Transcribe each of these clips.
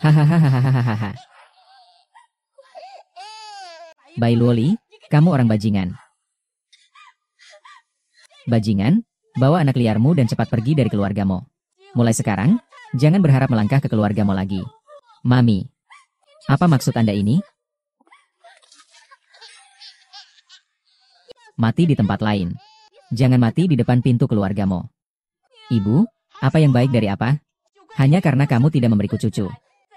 Hahaha. Bai Luoli, kamu orang bajingan. Bajingan, bawa anak liarmu dan cepat pergi dari keluargamu. Mulai sekarang, jangan berharap melangkah ke keluargamu lagi. Mami, apa maksud Anda ini? Mati di tempat lain. Jangan mati di depan pintu keluargamu. Ibu, apa yang baik dari apa? Hanya karena kamu tidak memberiku cucu.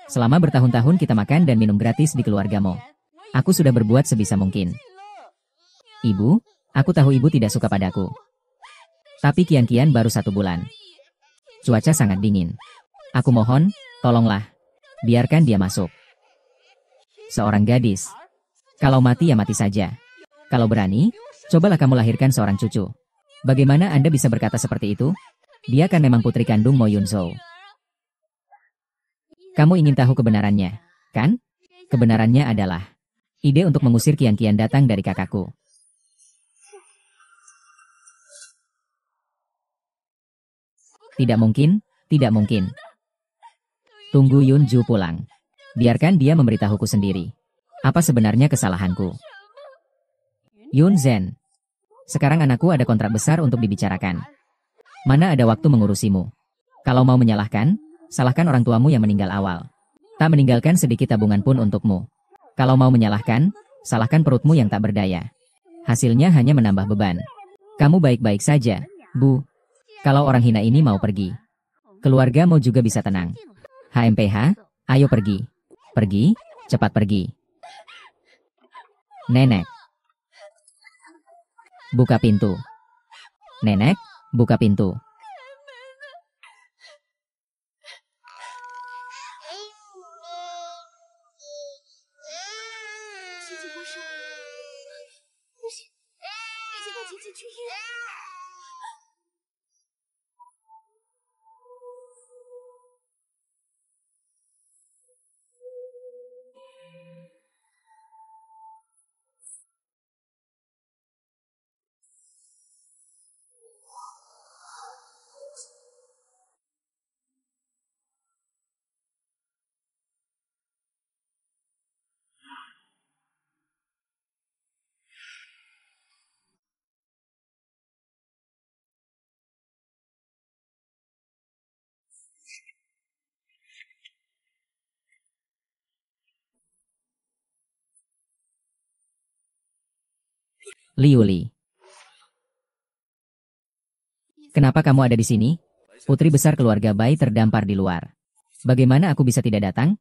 Selama bertahun-tahun kita makan dan minum gratis di keluargamu. Aku sudah berbuat sebisa mungkin. Ibu, aku tahu ibu tidak suka padaku. Tapi kian-kian baru 1 bulan. Cuaca sangat dingin. Aku mohon, tolonglah. Biarkan dia masuk. Seorang gadis. Kalau mati ya mati saja. Kalau berani, cobalah kamu lahirkan seorang cucu. Bagaimana Anda bisa berkata seperti itu? Dia kan memang putri kandung Mo Yunzo. Kamu ingin tahu kebenarannya, kan? Kebenarannya adalah ide untuk mengusir kian-kian datang dari kakakku. Tidak mungkin, tidak mungkin. Tunggu Yunju pulang. Biarkan dia memberitahuku sendiri. Apa sebenarnya kesalahanku? Yun Zhen. Sekarang anakku ada kontrak besar untuk dibicarakan. Mana ada waktu mengurusimu? Kalau mau menyalahkan, salahkan orang tuamu yang meninggal awal. Tak meninggalkan sedikit tabungan pun untukmu. Kalau mau menyalahkan, salahkan perutmu yang tak berdaya. Hasilnya hanya menambah beban. Kamu baik-baik saja, Bu. Kalau orang hina ini mau pergi, keluarga mau juga bisa tenang. HMPH, ayo pergi. Pergi, cepat pergi. Nenek. Buka pintu. Nenek, buka pintu. Liuli. Kenapa kamu ada di sini? Putri besar keluarga Bai terdampar di luar. Bagaimana aku bisa tidak datang?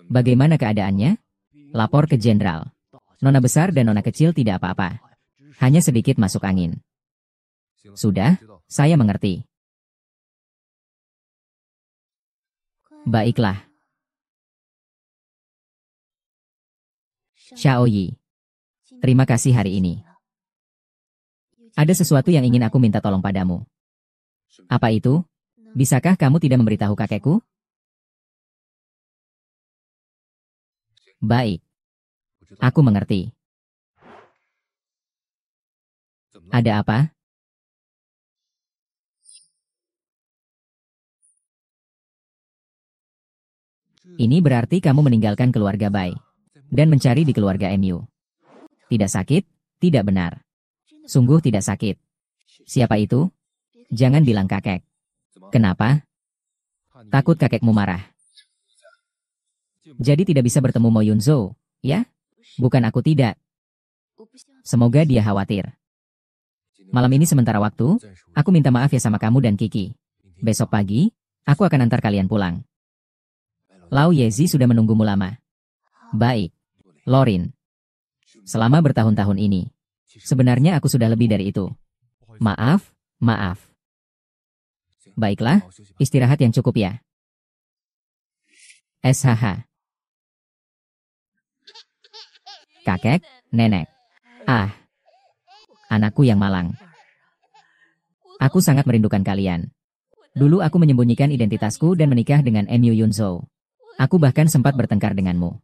Bagaimana keadaannya? Lapor ke jenderal. Nona besar dan nona kecil tidak apa-apa. Hanya sedikit masuk angin. Sudah, saya mengerti. Baiklah. Xiaoyi. Terima kasih hari ini. Ada sesuatu yang ingin aku minta tolong padamu. Apa itu? Bisakah kamu tidak memberitahu kakekku? Baik. Aku mengerti. Ada apa? Ini berarti kamu meninggalkan keluarga Bai dan mencari di keluarga MU. Tidak sakit? Tidak benar. Sungguh tidak sakit. Siapa itu? Jangan bilang kakek. Kenapa? Takut kakekmu marah. Jadi tidak bisa bertemu Mo Yunzo, ya? Bukan aku tidak. Semoga dia khawatir. Malam ini sementara waktu, aku minta maaf ya sama kamu dan Kiki. Besok pagi, aku akan antar kalian pulang. Lau Yezi sudah menunggumu lama. Baik. Lorin. Selama bertahun-tahun ini. Sebenarnya aku sudah lebih dari itu. Maaf, maaf. Baiklah, istirahat yang cukup ya. SHH. Kakek, nenek. Ah. Anakku yang malang. Aku sangat merindukan kalian. Dulu aku menyembunyikan identitasku dan menikah dengan MU Yunzo. Aku bahkan sempat bertengkar denganmu.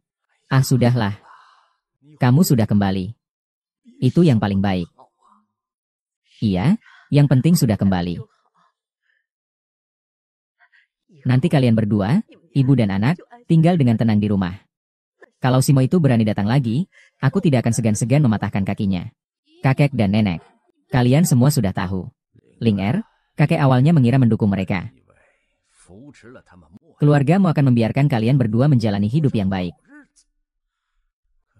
Ah sudahlah. Kamu sudah kembali. Itu yang paling baik. Iya, yang penting sudah kembali. Nanti kalian berdua, ibu dan anak, tinggal dengan tenang di rumah. Kalau Simo itu berani datang lagi, aku tidak akan segan-segan mematahkan kakinya. Kakek dan nenek, kalian semua sudah tahu. Ling Er, kakek awalnya mengira mendukung mereka. Keluargamu akan membiarkan kalian berdua menjalani hidup yang baik.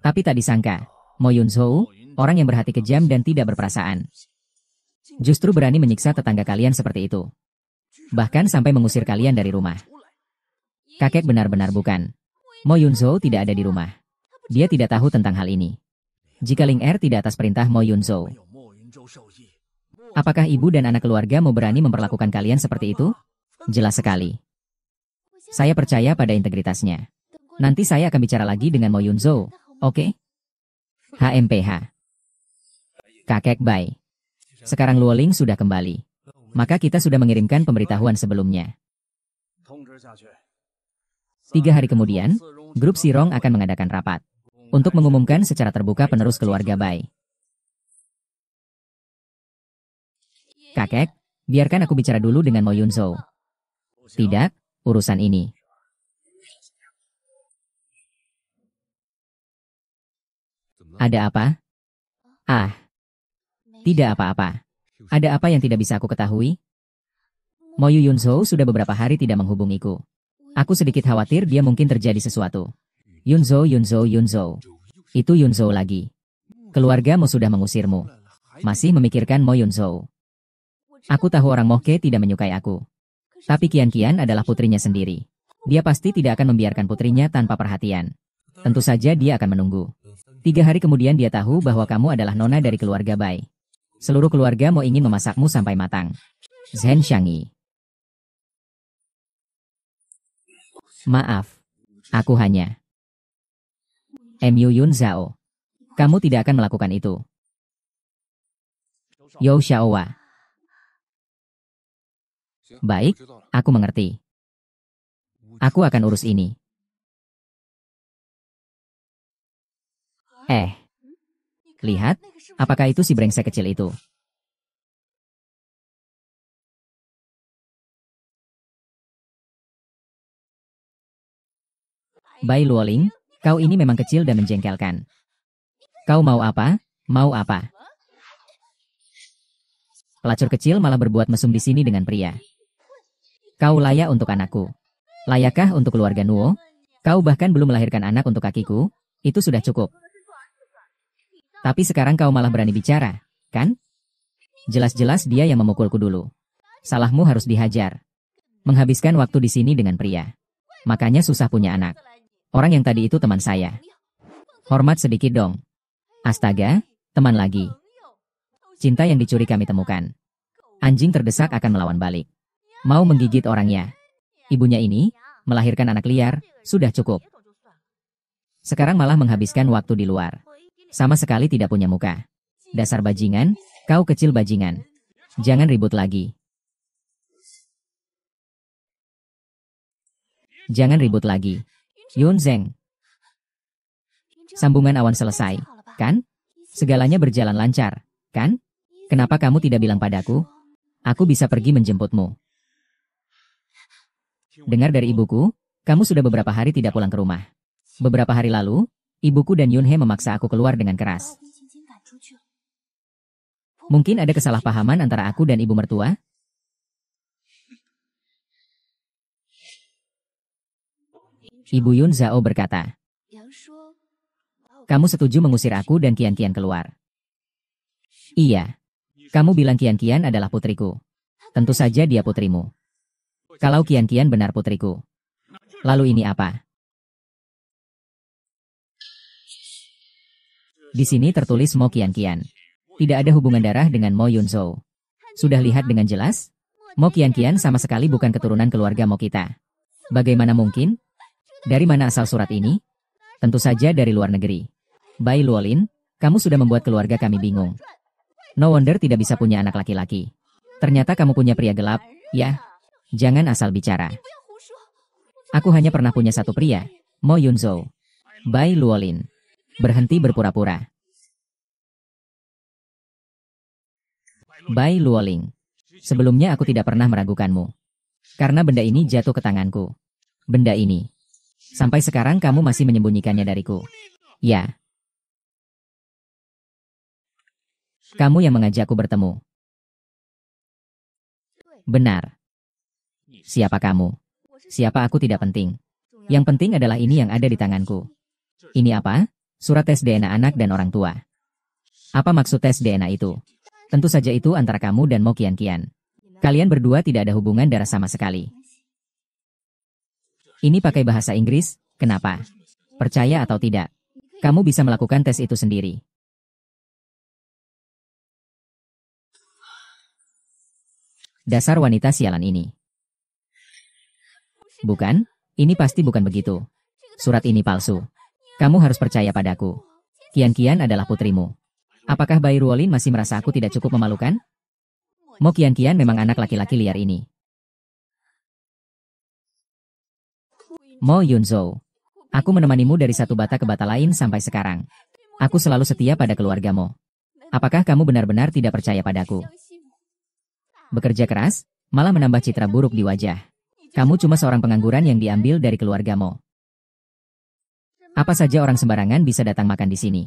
Tapi tak disangka, Mo Yun-soo, orang yang berhati kejam dan tidak berperasaan, justru berani menyiksa tetangga kalian seperti itu. Bahkan sampai mengusir kalian dari rumah. Kakek benar-benar bukan. Mo Yun-soo tidak ada di rumah. Dia tidak tahu tentang hal ini. Jika Ling Er tidak atas perintah Mo Yun-soo, apakah ibu dan anak keluarga mau berani memperlakukan kalian seperti itu? Jelas sekali. Saya percaya pada integritasnya. Nanti saya akan bicara lagi dengan Mo Yun-soo, oke? HMPH. Kakek Bai. Sekarang Luoling sudah kembali. Maka kita sudah mengirimkan pemberitahuan sebelumnya. 3 hari kemudian, grup Sirong akan mengadakan rapat untuk mengumumkan secara terbuka penerus keluarga Bai. Kakek, biarkan aku bicara dulu dengan Mo Yun-soo. Tidak, urusan ini. Ada apa? Ah, tidak apa-apa. Ada apa yang tidak bisa aku ketahui? Mo Yun-soo sudah beberapa hari tidak menghubungiku. Aku sedikit khawatir dia mungkin terjadi sesuatu. Yun-soo. Itu Yun-soo lagi. Keluargamu sudah mengusirmu. Masih memikirkan Mo Yun-soo. Aku tahu orang Mohke tidak menyukai aku. Tapi Kian adalah putrinya sendiri. Dia pasti tidak akan membiarkan putrinya tanpa perhatian. Tentu saja dia akan menunggu. 3 hari kemudian dia tahu bahwa kamu adalah nona dari keluarga Bai. Seluruh keluarga mau ingin memasakmu sampai matang. Zhen Xiangyi. Maaf. Aku hanya. Mu Yun Zhao. Kamu tidak akan melakukan itu. Yo Xiaowa. Baik, aku mengerti. Aku akan urus ini. Lihat, apakah itu si brengsek kecil itu? Bai Luoling, kau ini memang kecil dan menjengkelkan. Kau mau apa? Mau apa? Pelacur kecil malah berbuat mesum di sini dengan pria. Kau layak untuk anakku. Layakkah untuk keluarga Nuo? Kau bahkan belum melahirkan anak untuk kakiku, itu sudah cukup. Tapi sekarang kau malah berani bicara, kan? Jelas-jelas dia yang memukulku dulu. Salahmu harus dihajar. Menghabiskan waktu di sini dengan pria. Makanya susah punya anak. Orang yang tadi itu teman saya. Hormat sedikit dong. Astaga, teman lagi. Cinta yang dicuri kami temukan. Anjing terdesak akan melawan balik. Mau menggigit orangnya. Ibunya ini, melahirkan anak liar, sudah cukup. Sekarang malah menghabiskan waktu di luar. Sama sekali tidak punya muka. Dasar bajingan, kau kecil bajingan. Jangan ribut lagi. Jangan ribut lagi. Yun Zeng. Sambungan awan selesai, kan? Segalanya berjalan lancar, kan? Kenapa kamu tidak bilang padaku? Aku bisa pergi menjemputmu. Dengar dari ibuku, kamu sudah beberapa hari tidak pulang ke rumah. Beberapa hari lalu, ibuku dan Yunhe memaksa aku keluar dengan keras. Mungkin ada kesalahpahaman antara aku dan ibu mertua? Ibu Yun Zhao berkata, kamu setuju mengusir aku dan Kian keluar? Iya. Kamu bilang Kian adalah putriku. Tentu saja dia putrimu. Kalau Kian benar putriku. Lalu ini apa? Di sini tertulis Mo Kian. Tidak ada hubungan darah dengan Mo Yun-soo. Sudah lihat dengan jelas? Mo Kian sama sekali bukan keturunan keluarga Mo kita. Bagaimana mungkin? Dari mana asal surat ini? Tentu saja dari luar negeri. Bai Luolin, kamu sudah membuat keluarga kami bingung. No wonder tidak bisa punya anak laki-laki. Ternyata kamu punya pria gelap, ya? Jangan asal bicara. Aku hanya pernah punya satu pria, Mo Yun-soo. Bai Luolin. Berhenti berpura-pura. Bai Luoling. Sebelumnya aku tidak pernah meragukanmu. Karena benda ini jatuh ke tanganku. Benda ini. Sampai sekarang kamu masih menyembunyikannya dariku. Ya. Kamu yang mengajakku bertemu. Benar. Siapa kamu? Siapa aku tidak penting. Yang penting adalah ini yang ada di tanganku. Ini apa? Surat tes DNA anak dan orang tua. Apa maksud tes DNA itu? Tentu saja itu antara kamu dan Mo Qianqian. Kalian berdua tidak ada hubungan darah sama sekali. Ini pakai bahasa Inggris, kenapa? Percaya atau tidak? Kamu bisa melakukan tes itu sendiri. Dasar wanita sialan ini. Bukan? Ini pasti bukan begitu. Surat ini palsu. Kamu harus percaya padaku. Qianqian adalah putrimu. Apakah Bai Ruolin masih merasa aku tidak cukup memalukan? Mo Qianqian memang anak laki-laki liar ini. Mo Yunzhou. Aku menemanimu dari satu bata ke bata lain sampai sekarang. Aku selalu setia pada keluargamu. Apakah kamu benar-benar tidak percaya padaku? Bekerja keras, malah menambah citra buruk di wajah. Kamu cuma seorang pengangguran yang diambil dari keluargamu. Apa saja orang sembarangan bisa datang makan di sini.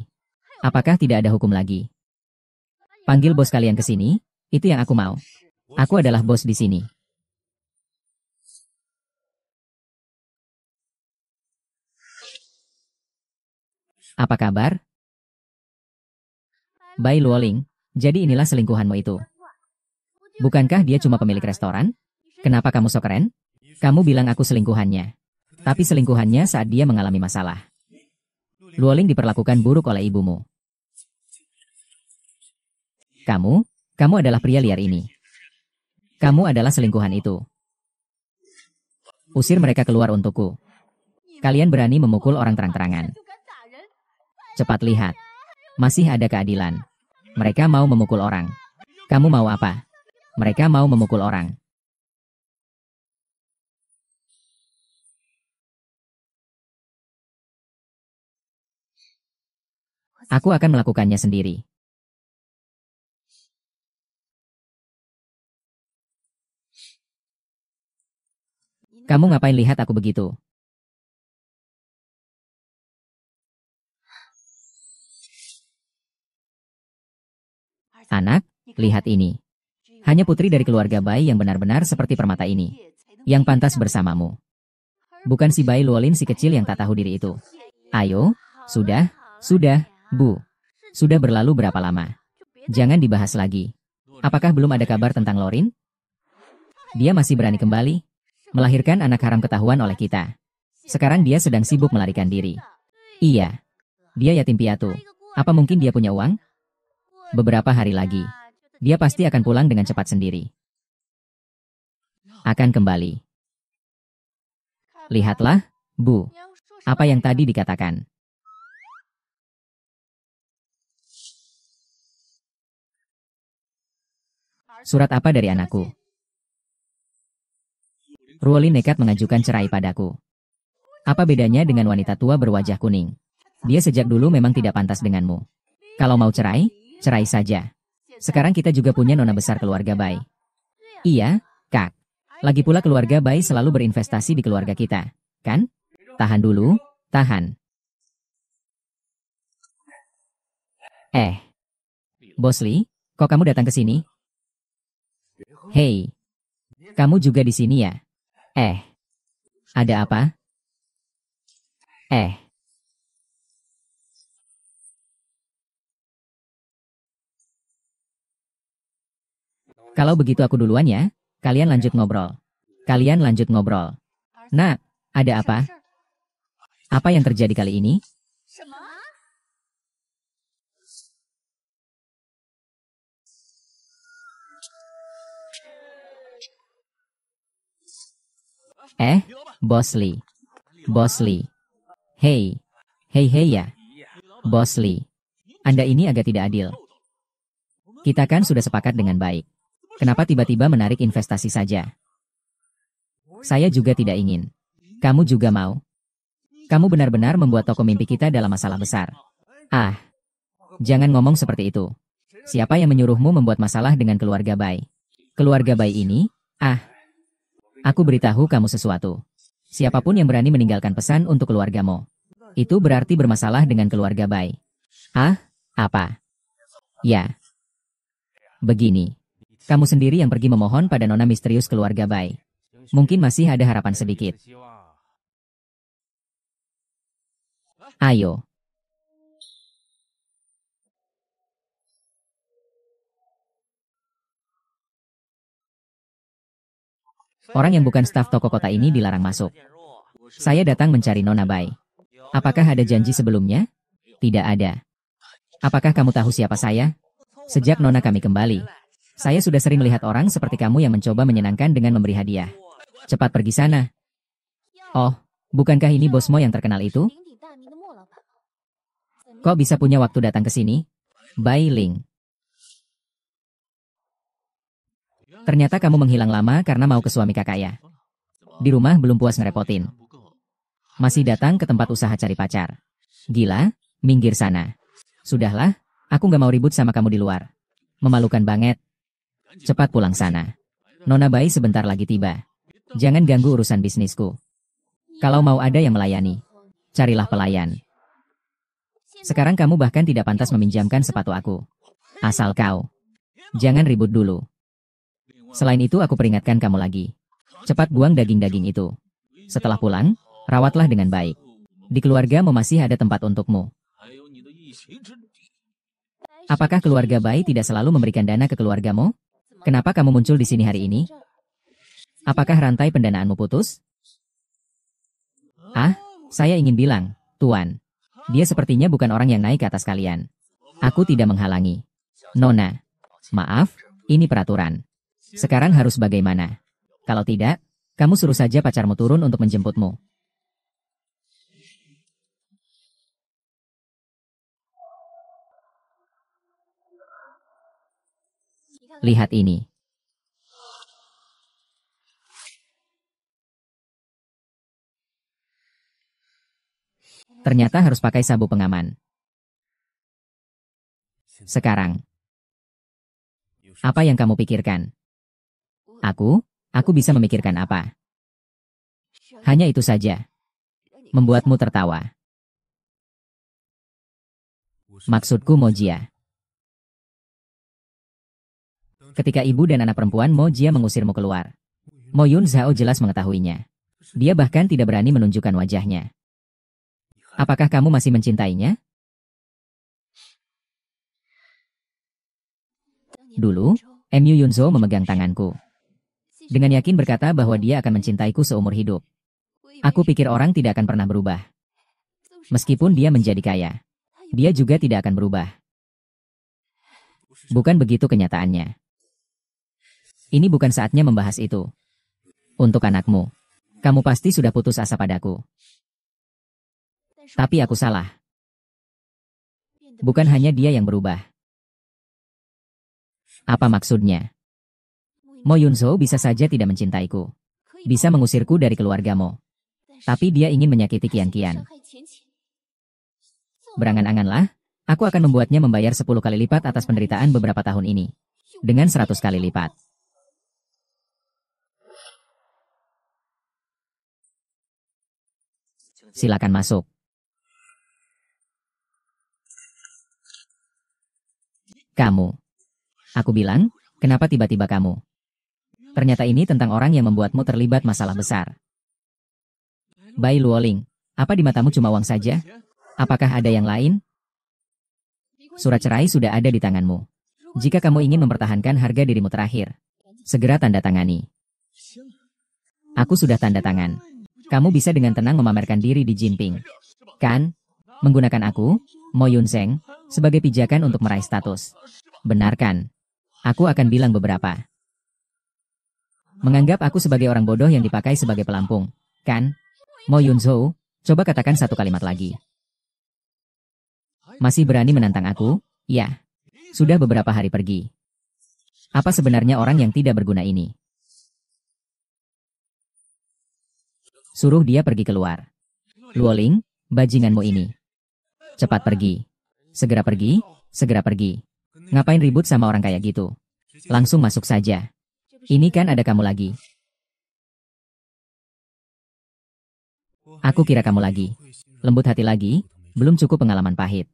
Apakah tidak ada hukum lagi? Panggil bos kalian ke sini, itu yang aku mau. Aku adalah bos di sini. Apa kabar? Bai Luoling, jadi inilah selingkuhanmu itu. Bukankah dia cuma pemilik restoran? Kenapa kamu sok keren? Kamu bilang aku selingkuhannya. Tapi selingkuhannya saat dia mengalami masalah. Luoling diperlakukan buruk oleh ibumu. Kamu adalah pria liar ini. Kamu adalah selingkuhan itu. Usir mereka keluar untukku. Kalian berani memukul orang terang-terangan. Cepat lihat. Masih ada keadilan. Mereka mau memukul orang. Kamu mau apa? Mereka mau memukul orang. Aku akan melakukannya sendiri. Kamu ngapain lihat aku begitu? Anak, lihat ini. Hanya putri dari keluarga Bai yang benar-benar seperti permata ini. Yang pantas bersamamu. Bukan si Bai Luolin si kecil yang tak tahu diri itu. Ayo, sudah, Bu. Sudah berlalu berapa lama? Jangan dibahas lagi. Apakah belum ada kabar tentang Lorin? Dia masih berani kembali. Melahirkan anak haram ketahuan oleh kita. Sekarang dia sedang sibuk melarikan diri. Iya. Dia yatim piatu. Apa mungkin dia punya uang? Beberapa hari lagi. Dia pasti akan pulang dengan cepat sendiri. Akan kembali. Lihatlah, Bu. Apa yang tadi dikatakan. Surat apa dari anakku? Ruolin nekat mengajukan cerai padaku. Apa bedanya dengan wanita tua berwajah kuning? Dia sejak dulu memang tidak pantas denganmu. Kalau mau cerai, cerai saja. Sekarang kita juga punya nona besar keluarga Bai. Iya, Kak. Lagi pula keluarga Bai selalu berinvestasi di keluarga kita, kan? Tahan dulu, tahan. Bos Li, kok kamu datang ke sini? Hei, kamu juga di sini ya? Ada apa? Kalau begitu aku duluan ya, kalian lanjut ngobrol. Nah, ada apa? Apa yang terjadi kali ini? Bos Li. Hei ya. Bos Li. Anda ini agak tidak adil. Kita kan sudah sepakat dengan baik. Kenapa tiba-tiba menarik investasi saja? Saya juga tidak ingin. Kamu juga mau. Kamu benar-benar membuat toko mimpi kita dalam masalah besar. Ah, jangan ngomong seperti itu. Siapa yang menyuruhmu membuat masalah dengan keluarga Bai? Keluarga Bai ini? Ah, aku beritahu kamu sesuatu. Siapapun yang berani meninggalkan pesan untuk keluargamu, itu berarti bermasalah dengan keluarga Bai. Ah, apa? Ya, begini. Kamu sendiri yang pergi memohon pada nona misterius keluarga Bai. Mungkin masih ada harapan sedikit. Ayo. Orang yang bukan staf toko kota ini dilarang masuk. Saya datang mencari Nona Bai. Apakah ada janji sebelumnya? Tidak ada. Apakah kamu tahu siapa saya? Sejak Nona kami kembali, saya sudah sering melihat orang seperti kamu yang mencoba menyenangkan dengan memberi hadiah. Cepat pergi sana. Oh, bukankah ini bosmo yang terkenal itu? Kok bisa punya waktu datang ke sini? Bai Ling. Ternyata kamu menghilang lama karena mau ke suami kakak ya. Di rumah belum puas ngerepotin. Masih datang ke tempat usaha cari pacar. Gila, minggir sana. Sudahlah, aku nggak mau ribut sama kamu di luar. Memalukan banget. Cepat pulang sana. Nona Bai sebentar lagi tiba. Jangan ganggu urusan bisnisku. Kalau mau ada yang melayani, carilah pelayan. Sekarang kamu bahkan tidak pantas meminjamkan sepatu aku. Asal kau. Jangan ribut dulu. Selain itu aku peringatkan kamu lagi. Cepat buang daging-daging itu. Setelah pulang, rawatlah dengan baik. Di keluargamu masih ada tempat untukmu. Apakah keluarga Bai tidak selalu memberikan dana ke keluargamu? Kenapa kamu muncul di sini hari ini? Apakah rantai pendanaanmu putus? Ah, saya ingin bilang, Tuan. Dia sepertinya bukan orang yang naik ke atas kalian. Aku tidak menghalangi. Nona, maaf, ini peraturan. Sekarang harus bagaimana? Kalau tidak, kamu suruh saja pacarmu turun untuk menjemputmu. Lihat ini. Ternyata harus pakai sabuk pengaman. Sekarang, apa yang kamu pikirkan? Aku bisa memikirkan apa? Hanya itu saja. Membuatmu tertawa. Maksudku Mojia. Ketika ibu dan anak perempuan Mojia mengusirmu keluar. Mo Yun Zhao jelas mengetahuinya. Dia bahkan tidak berani menunjukkan wajahnya. Apakah kamu masih mencintainya? Dulu, Mu Yunzo memegang tanganku. Dengan yakin berkata bahwa dia akan mencintaiku seumur hidup. Aku pikir orang tidak akan pernah berubah. Meskipun dia menjadi kaya, dia juga tidak akan berubah. Bukan begitu kenyataannya. Ini bukan saatnya membahas itu. Untuk anakmu, kamu pasti sudah putus asa padaku. Tapi aku salah. Bukan hanya dia yang berubah. Apa maksudnya? Mo Yunzo bisa saja tidak mencintaiku. Bisa mengusirku dari keluargamu. Tapi dia ingin menyakiti Kian-Kian. Berangan-anganlah, aku akan membuatnya membayar 10 kali lipat atas penderitaan beberapa tahun ini. Dengan 100 kali lipat. Silakan masuk. Kamu. Aku bilang, kenapa tiba-tiba kamu? Ternyata ini tentang orang yang membuatmu terlibat masalah besar. Bai Luoling, apa di matamu cuma uang saja? Apakah ada yang lain? Surat cerai sudah ada di tanganmu. Jika kamu ingin mempertahankan harga dirimu terakhir, segera tanda tangani. Aku sudah tanda tangan. Kamu bisa dengan tenang memamerkan diri di Jinping. Kan? Menggunakan aku, Mo Yun Zheng, sebagai pijakan untuk meraih status. Benar kan? Aku akan bilang beberapa. Menganggap aku sebagai orang bodoh yang dipakai sebagai pelampung. Kan? Mo Yun Zhou, coba katakan satu kalimat lagi. Masih berani menantang aku? Ya. Sudah beberapa hari pergi. Apa sebenarnya orang yang tidak berguna ini? Suruh dia pergi keluar. Luoling, bajinganmu ini. Cepat pergi. Segera pergi, segera pergi. Ngapain ribut sama orang kayak gitu? Langsung masuk saja. Ini kan ada kamu lagi. Aku kira kamu lagi. Lembut hati lagi, belum cukup pengalaman pahit.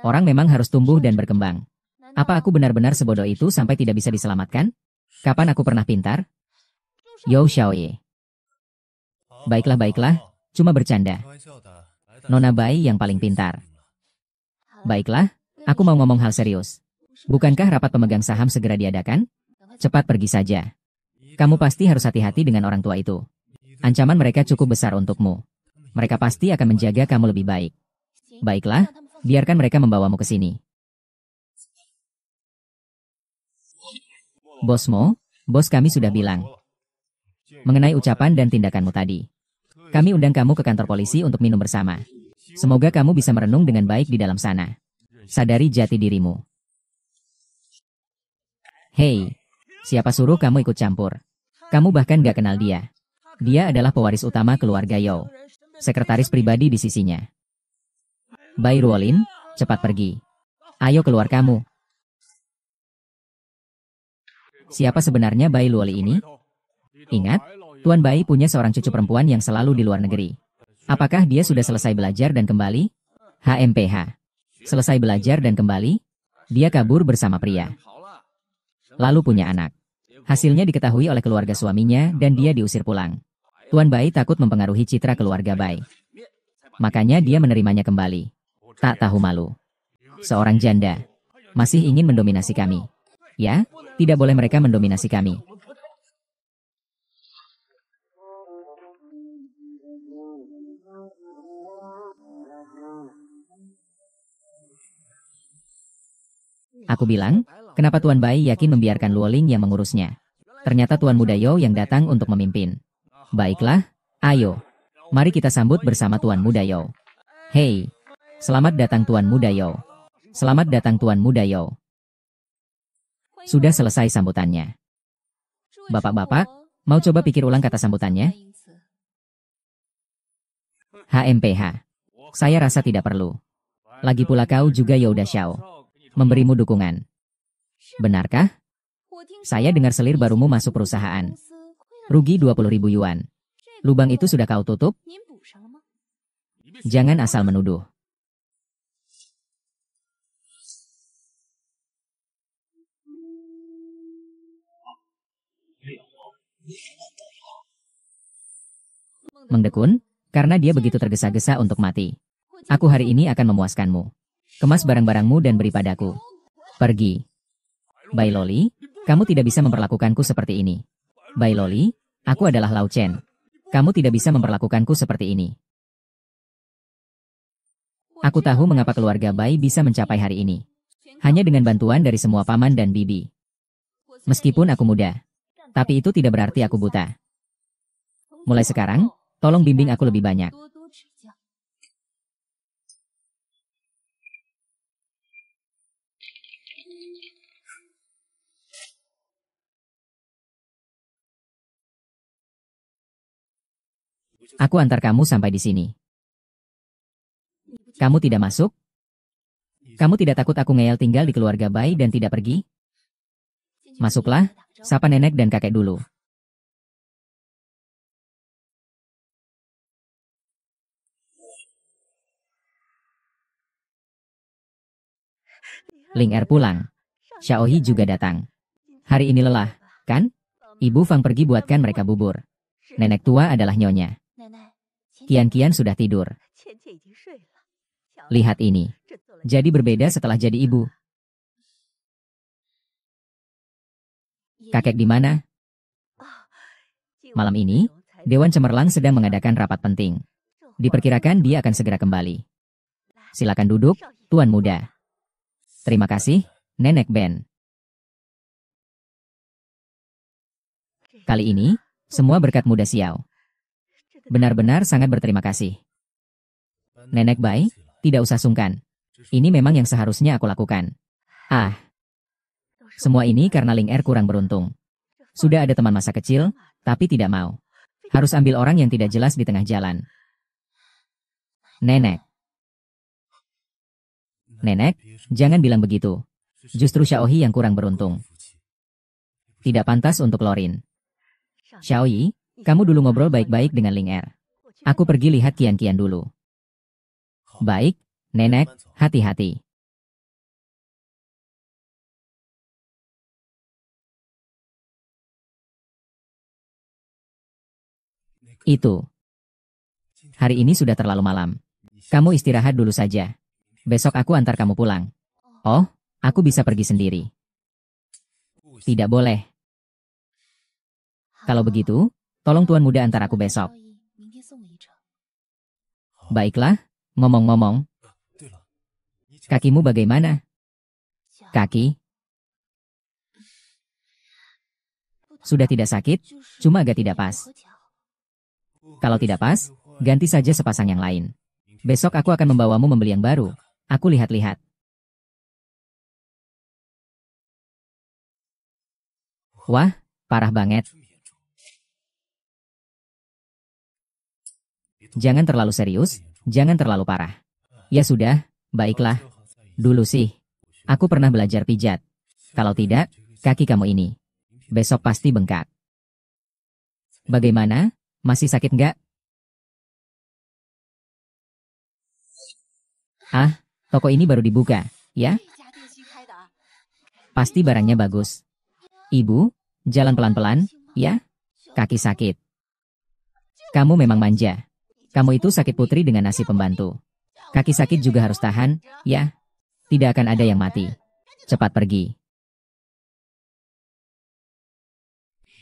Orang memang harus tumbuh dan berkembang. Apa aku benar-benar sebodoh itu sampai tidak bisa diselamatkan? Kapan aku pernah pintar? Yo Xiaoye. Baiklah, baiklah, cuma bercanda. Nona Bai yang paling pintar. Baiklah, aku mau ngomong hal serius. Bukankah rapat pemegang saham segera diadakan? Cepat pergi saja. Kamu pasti harus hati-hati dengan orang tua itu. Ancaman mereka cukup besar untukmu. Mereka pasti akan menjaga kamu lebih baik. Baiklah, biarkan mereka membawamu ke sini. Bosmo, bos kami sudah bilang. Mengenai ucapan dan tindakanmu tadi. Kami undang kamu ke kantor polisi untuk minum bersama. Semoga kamu bisa merenung dengan baik di dalam sana. Sadari jati dirimu. Hei, siapa suruh kamu ikut campur? Kamu bahkan gak kenal dia. Dia adalah pewaris utama keluarga Yao. Sekretaris pribadi di sisinya. Bai Ruolin, cepat pergi. Ayo keluar kamu. Siapa sebenarnya Bai Luoli ini? Ingat, Tuan Bai punya seorang cucu perempuan yang selalu di luar negeri. Apakah dia sudah selesai belajar dan kembali? HMPH. Selesai belajar dan kembali? Dia kabur bersama pria. Lalu punya anak. Hasilnya diketahui oleh keluarga suaminya dan dia diusir pulang. Tuan Bai takut mempengaruhi citra keluarga Bai. Makanya dia menerimanya kembali. Tak tahu malu. Seorang janda. Masih ingin mendominasi kami. Ya, tidak boleh mereka mendominasi kami. Aku bilang, kenapa Tuan Bai yakin membiarkan Luoling yang mengurusnya? Ternyata Tuan Muda Yao yang datang untuk memimpin. Baiklah, ayo. Mari kita sambut bersama Tuan Muda Yao. Hei, selamat datang Tuan Muda Yao. Selamat datang Tuan Muda Yao. Sudah selesai sambutannya. Bapak-bapak, mau coba pikir ulang kata sambutannya? HMPH. Saya rasa tidak perlu. Lagi pula kau juga Youda Xiao. Memberimu dukungan. Benarkah? Saya dengar selir barumu masuk perusahaan. Rugi 20.000 yuan. Lubang itu sudah kau tutup? Jangan asal menuduh. Mengdekun, karena dia begitu tergesa-gesa untuk mati. Aku hari ini akan memuaskanmu. Kemas barang-barangmu dan beri padaku. Pergi. Bai Loli, kamu tidak bisa memperlakukanku seperti ini. Bai Loli, aku adalah Lao Chen. Kamu tidak bisa memperlakukanku seperti ini. Aku tahu mengapa keluarga Bai bisa mencapai hari ini. Hanya dengan bantuan dari semua paman dan bibi. Meskipun aku muda. Tapi itu tidak berarti aku buta. Mulai sekarang, tolong bimbing aku lebih banyak. Aku antar kamu sampai di sini. Kamu tidak masuk? Kamu tidak takut aku ngeyel tinggal di keluarga Bai dan tidak pergi? Masuklah, sapa nenek dan kakek dulu. Ling Er pulang. Xiaohi juga datang. Hari ini lelah, kan? Ibu Fang pergi buatkan mereka bubur. Nenek tua adalah nyonya. Kian-Kian sudah tidur. Lihat ini. Jadi berbeda setelah jadi ibu. Kakek di mana? Malam ini, Dewan Cemerlang sedang mengadakan rapat penting. Diperkirakan dia akan segera kembali. Silakan duduk, Tuan Muda. Terima kasih, Nenek Ben. Kali ini, semua berkat Muda Xiao. Benar-benar sangat berterima kasih. Nenek Bai, tidak usah sungkan. Ini memang yang seharusnya aku lakukan. Ah, semua ini karena Ling Er kurang beruntung. Sudah ada teman masa kecil, tapi tidak mau. Harus ambil orang yang tidak jelas di tengah jalan. Nenek. Nenek, jangan bilang begitu. Justru Xiaohi yang kurang beruntung. Tidak pantas untuk Lorin. Xiaoyi, kamu dulu ngobrol baik-baik dengan Ling Er. Aku pergi lihat Kian-Kian dulu. Baik, Nenek, hati-hati. Itu. Hari ini sudah terlalu malam. Kamu istirahat dulu saja. Besok aku antar kamu pulang. Oh, aku bisa pergi sendiri. Tidak boleh. Kalau begitu, tolong Tuan Muda antar aku besok. Baiklah, ngomong-ngomong. Kakimu bagaimana? Kaki? Sudah tidak sakit, cuma agak tidak pas. Kalau tidak pas, ganti saja sepasang yang lain. Besok aku akan membawamu membeli yang baru. Aku lihat-lihat. Wah, parah banget. Jangan terlalu serius, jangan terlalu parah. Ya sudah, baiklah. Dulu sih, aku pernah belajar pijat. Kalau tidak, kaki kamu ini besok pasti bengkak. Bagaimana? Masih sakit nggak? Ah, toko ini baru dibuka, ya? Pasti barangnya bagus. Ibu, jalan pelan-pelan, ya? Kaki sakit. Kamu memang manja. Kamu itu sakit putri dengan nasi pembantu. Kaki sakit juga harus tahan, ya? Tidak akan ada yang mati. Cepat pergi.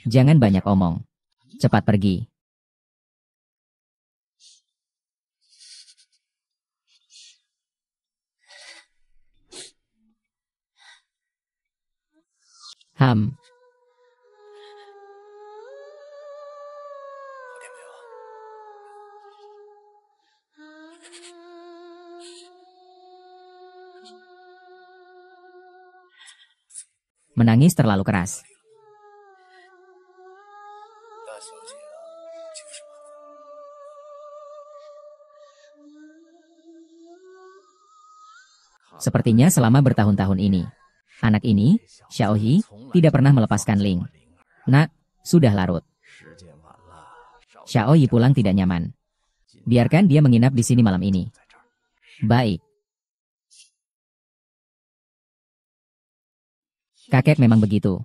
Jangan banyak omong. Cepat pergi. Ham. Menangis terlalu keras. Sepertinya selama bertahun-tahun ini, anak ini, Xiaohi, tidak pernah melepaskan Ling. Nak, sudah larut. Xiaoyi pulang tidak nyaman. Biarkan dia menginap di sini malam ini. Baik. Kakek memang begitu.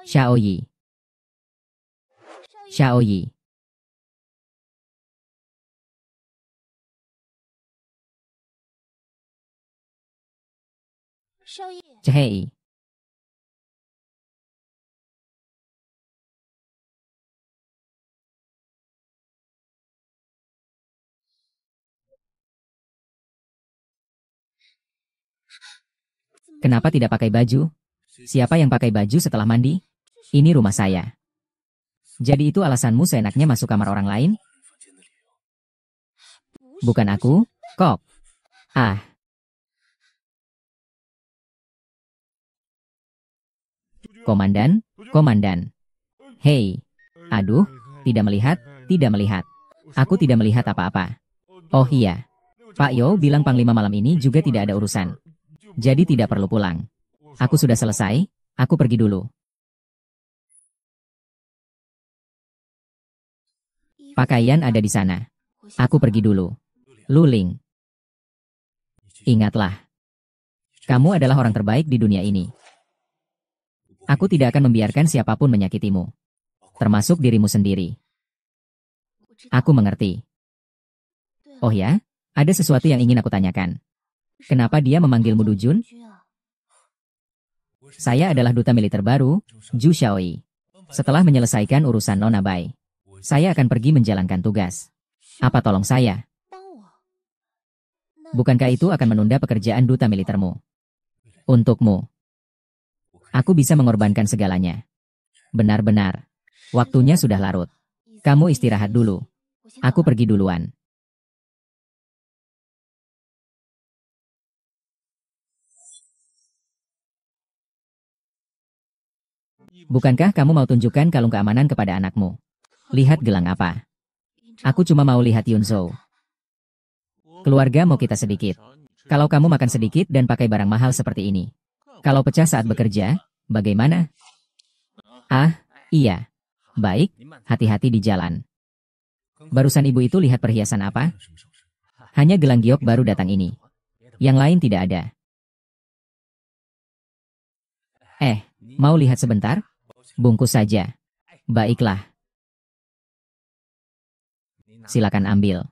Xiaoyi. Xiaoyi. Cehei. Kenapa tidak pakai baju? Siapa yang pakai baju setelah mandi? Ini rumah saya. Jadi itu alasanmu seenaknya masuk kamar orang lain? Bukan aku, kok. Ah. Komandan, komandan. Hei. Aduh, tidak melihat, tidak melihat. Aku tidak melihat apa-apa. Oh iya. Pak Yo bilang Panglima malam ini juga tidak ada urusan. Jadi tidak perlu pulang. Aku sudah selesai, aku pergi dulu. Pakaian ada di sana. Aku pergi dulu. Luling. Ingatlah. Kamu adalah orang terbaik di dunia ini. Aku tidak akan membiarkan siapapun menyakitimu. Termasuk dirimu sendiri. Aku mengerti. Oh ya, ada sesuatu yang ingin aku tanyakan. Kenapa dia memanggilmu Dujun? Saya adalah duta militer baru, Zhu Xiaoyi. Setelah menyelesaikan urusan Nona Bai, saya akan pergi menjalankan tugas. Apa tolong saya? Bukankah itu akan menunda pekerjaan duta militermu? Untukmu. Aku bisa mengorbankan segalanya. Benar-benar. Waktunya sudah larut. Kamu istirahat dulu. Aku pergi duluan. Bukankah kamu mau tunjukkan kalung keamanan kepada anakmu? Lihat gelang apa? Aku cuma mau lihat Yunzhou. Keluarga mau kita sedikit. Kalau kamu makan sedikit dan pakai barang mahal seperti ini. Kalau pecah saat bekerja, bagaimana? Ah, iya. Baik, hati-hati di jalan. Barusan ibu itu lihat perhiasan apa? Hanya gelang giok baru datang ini. Yang lain tidak ada. Mau lihat sebentar? Bungkus saja. Baiklah. Silakan ambil.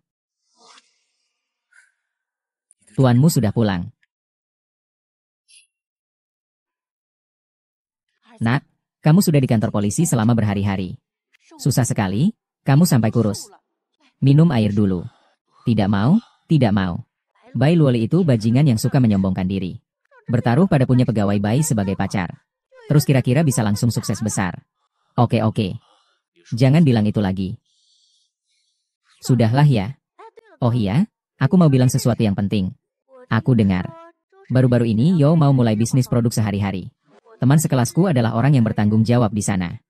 Tuanmu sudah pulang. Nak, kamu sudah di kantor polisi selama berhari-hari. Susah sekali, kamu sampai kurus. Minum air dulu. Tidak mau, tidak mau. Bai Luoli itu bajingan yang suka menyombongkan diri. Bertaruh pada punya pegawai Bai sebagai pacar. Terus kira-kira bisa langsung sukses besar. Oke. Jangan bilang itu lagi. Sudahlah ya. Oh iya, aku mau bilang sesuatu yang penting. Aku dengar. Baru-baru ini Yo mau mulai bisnis produk sehari-hari. Teman sekelasku adalah orang yang bertanggung jawab di sana.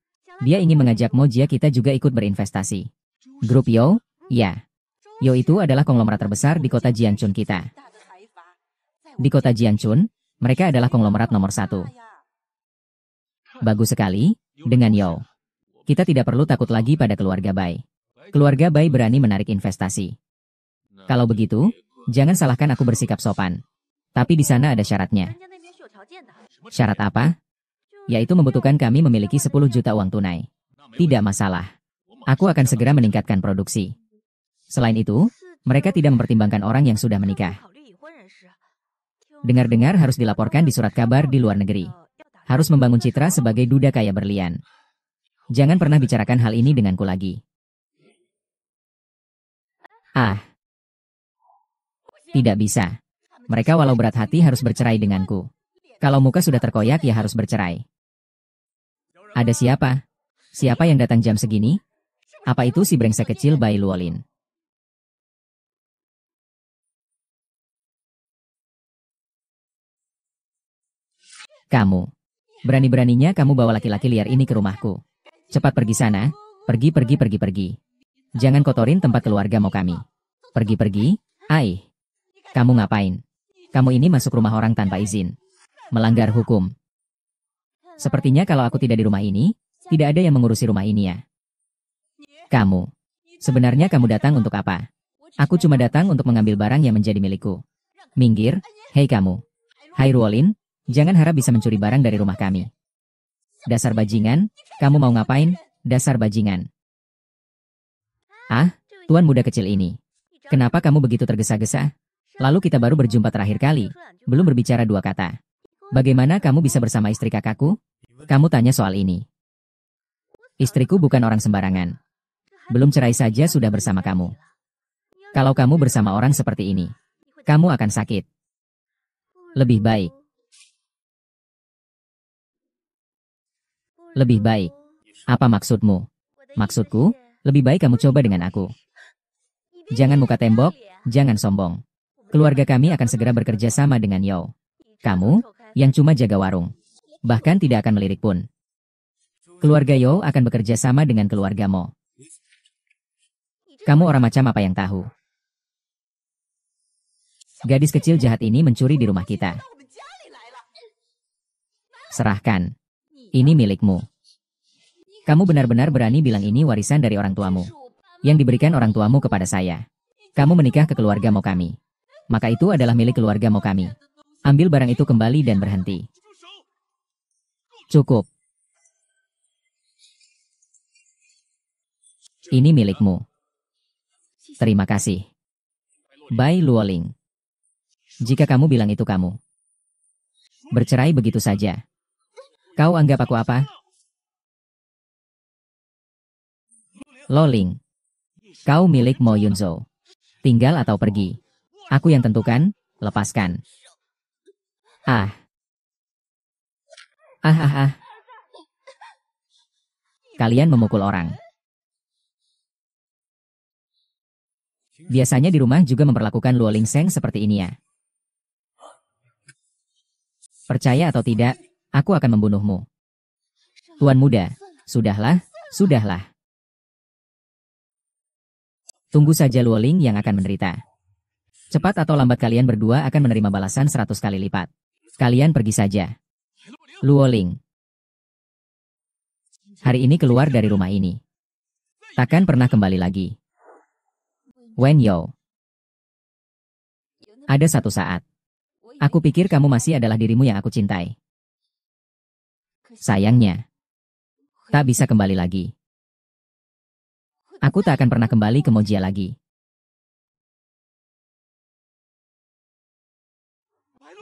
Dia ingin mengajak Mojia kita juga ikut berinvestasi. Grup Yo? Ya. Yo itu adalah konglomerat terbesar di kota Jiangchun kita. Di kota Jiangchun, mereka adalah konglomerat nomor 1. Bagus sekali, dengan Yo. Kita tidak perlu takut lagi pada keluarga Bai. Keluarga Bai berani menarik investasi. Kalau begitu, jangan salahkan aku bersikap sopan. Tapi di sana ada syaratnya. Syarat apa? Yaitu membutuhkan kami memiliki 10 juta uang tunai. Tidak masalah. Aku akan segera meningkatkan produksi. Selain itu, mereka tidak mempertimbangkan orang yang sudah menikah. Dengar-dengar harus dilaporkan di surat kabar di luar negeri. Harus membangun citra sebagai duda kaya berlian. Jangan pernah bicarakan hal ini denganku lagi. Tidak bisa. Mereka walau berat hati harus bercerai denganku. Kalau muka sudah terkoyak ya harus bercerai. Ada siapa? Siapa yang datang jam segini? Apa itu si brengsek kecil Bai Luolin? Kamu. Berani-beraninya kamu bawa laki-laki liar ini ke rumahku. Cepat pergi sana. Pergi. Jangan kotorin tempat keluarga mau kami. Pergi. Kamu ngapain? Kamu ini masuk rumah orang tanpa izin. Melanggar hukum. Sepertinya kalau aku tidak di rumah ini, tidak ada yang mengurusi rumah ini ya. Kamu. Sebenarnya kamu datang untuk apa? Aku cuma datang untuk mengambil barang yang menjadi milikku. Minggir, hei kamu. Hai Luolin, jangan harap bisa mencuri barang dari rumah kami. Dasar bajingan, kamu mau ngapain? Dasar bajingan. Tuan muda kecil ini. Kenapa kamu begitu tergesa-gesa? Lalu kita baru berjumpa terakhir kali, belum berbicara 2 kata. Bagaimana kamu bisa bersama istri kakakku? Kamu tanya soal ini. Istriku bukan orang sembarangan. Belum cerai saja sudah bersama kamu. Kalau kamu bersama orang seperti ini, kamu akan sakit. Lebih baik. Apa maksudmu? Maksudku, lebih baik kamu coba dengan aku. Jangan muka tembok, jangan sombong. Keluarga kami akan segera bekerja sama dengan Yo. Kamu, yang cuma jaga warung. Bahkan tidak akan melirik pun. Keluarga Yo akan bekerja sama dengan keluarga Mo. Kamu orang macam apa yang tahu? Gadis kecil jahat ini mencuri di rumah kita. Serahkan. Ini milikmu. Kamu benar-benar berani bilang ini warisan dari orang tuamu. Yang diberikan orang tuamu kepada saya. Kamu menikah ke keluarga Mo kami. Maka itu adalah milik keluarga Mo kami. Ambil barang itu kembali dan berhenti. Cukup. Ini milikmu. Terima kasih. Bai Luoling. Jika kamu bilang itu kamu. Bercerai begitu saja. Kau anggap aku apa? Luoling. Kau milik Mo Yunzo. Tinggal atau pergi. Aku yang tentukan, lepaskan. Kalian memukul orang. Biasanya di rumah juga memperlakukan Luoling Seng seperti ini ya. Percaya atau tidak, aku akan membunuhmu. Tuan muda, sudahlah. Tunggu saja Luoling yang akan menderita. Cepat atau lambat kalian berdua akan menerima balasan 100 kali lipat. Kalian pergi saja. Luoling. Hari ini keluar dari rumah ini. Takkan pernah kembali lagi. Wen Yo. Ada satu saat. Aku pikir kamu masih adalah dirimu yang aku cintai. Sayangnya. Tak bisa kembali lagi. Aku tak akan pernah kembali ke Mojia lagi.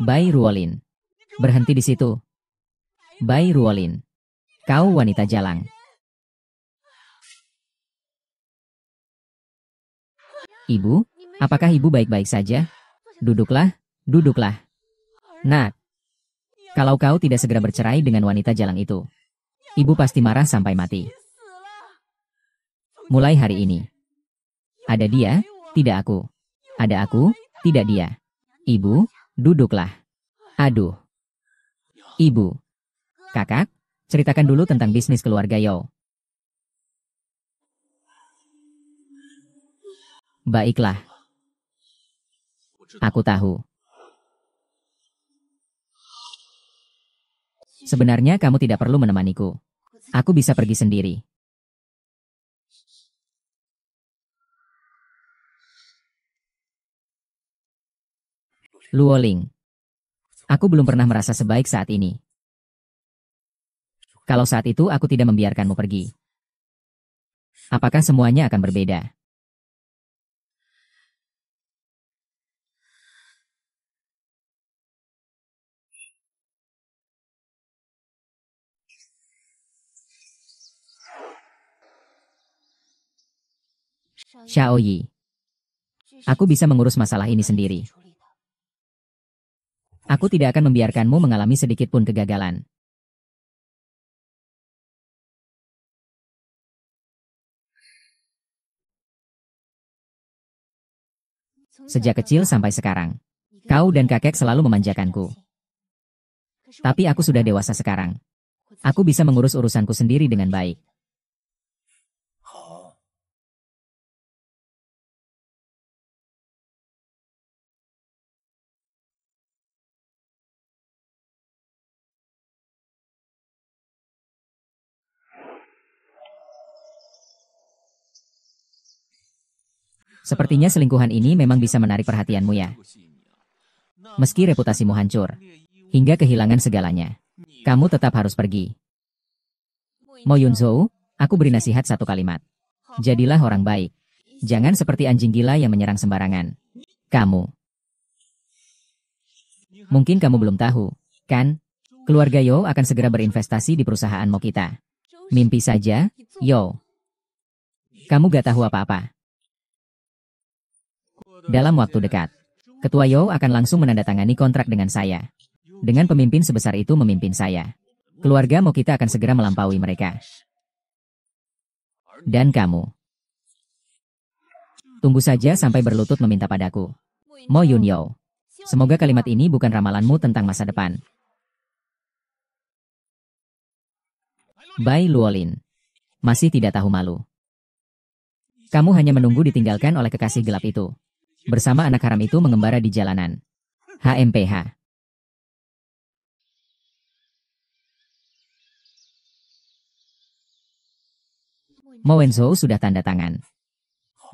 Bai Ruolin. Berhenti di situ. Bai Ruolin. Kau wanita jalang. Ibu, apakah ibu baik-baik saja? Duduklah, duduklah. Nak, kalau kau tidak segera bercerai dengan wanita jalang itu, ibu pasti marah sampai mati. Mulai hari ini. Ada dia, tidak aku. Ada aku, tidak dia. Ibu, duduklah. Aduh. Ibu. Kakak, ceritakan dulu tentang bisnis keluarga Yo. Baiklah. Aku tahu. Sebenarnya kamu tidak perlu menemaniku. Aku bisa pergi sendiri. Luoling. Aku belum pernah merasa sebaik saat ini. Kalau saat itu aku tidak membiarkanmu pergi. Apakah semuanya akan berbeda? Xiaoyi. Aku bisa mengurus masalah ini sendiri. Aku tidak akan membiarkanmu mengalami sedikit pun kegagalan. Sejak kecil sampai sekarang, kau dan kakek selalu memanjakanku. Tapi aku sudah dewasa sekarang. Aku bisa mengurus urusanku sendiri dengan baik. Sepertinya selingkuhan ini memang bisa menarik perhatianmu ya. Meski reputasimu hancur, hingga kehilangan segalanya, kamu tetap harus pergi. Mo Yunzhou, aku beri nasihat satu kalimat. Jadilah orang baik. Jangan seperti anjing gila yang menyerang sembarangan. Kamu. Mungkin kamu belum tahu, kan? Keluarga Yo akan segera berinvestasi di perusahaan Mo kita. Mimpi saja, Yo. Kamu gak tahu apa-apa. Dalam waktu dekat, Ketua Yo akan langsung menandatangani kontrak dengan saya. Dengan pemimpin sebesar itu memimpin saya, keluarga Mo kita akan segera melampaui mereka. Dan kamu. Tunggu saja sampai berlutut meminta padaku. Mo Yunyo. Semoga kalimat ini bukan ramalanmu tentang masa depan. Bai Luolin. Masih tidak tahu malu. Kamu hanya menunggu ditinggalkan oleh kekasih gelap itu. Bersama anak haram itu mengembara di jalanan. HMPH. Mo Wenzhou sudah tanda tangan.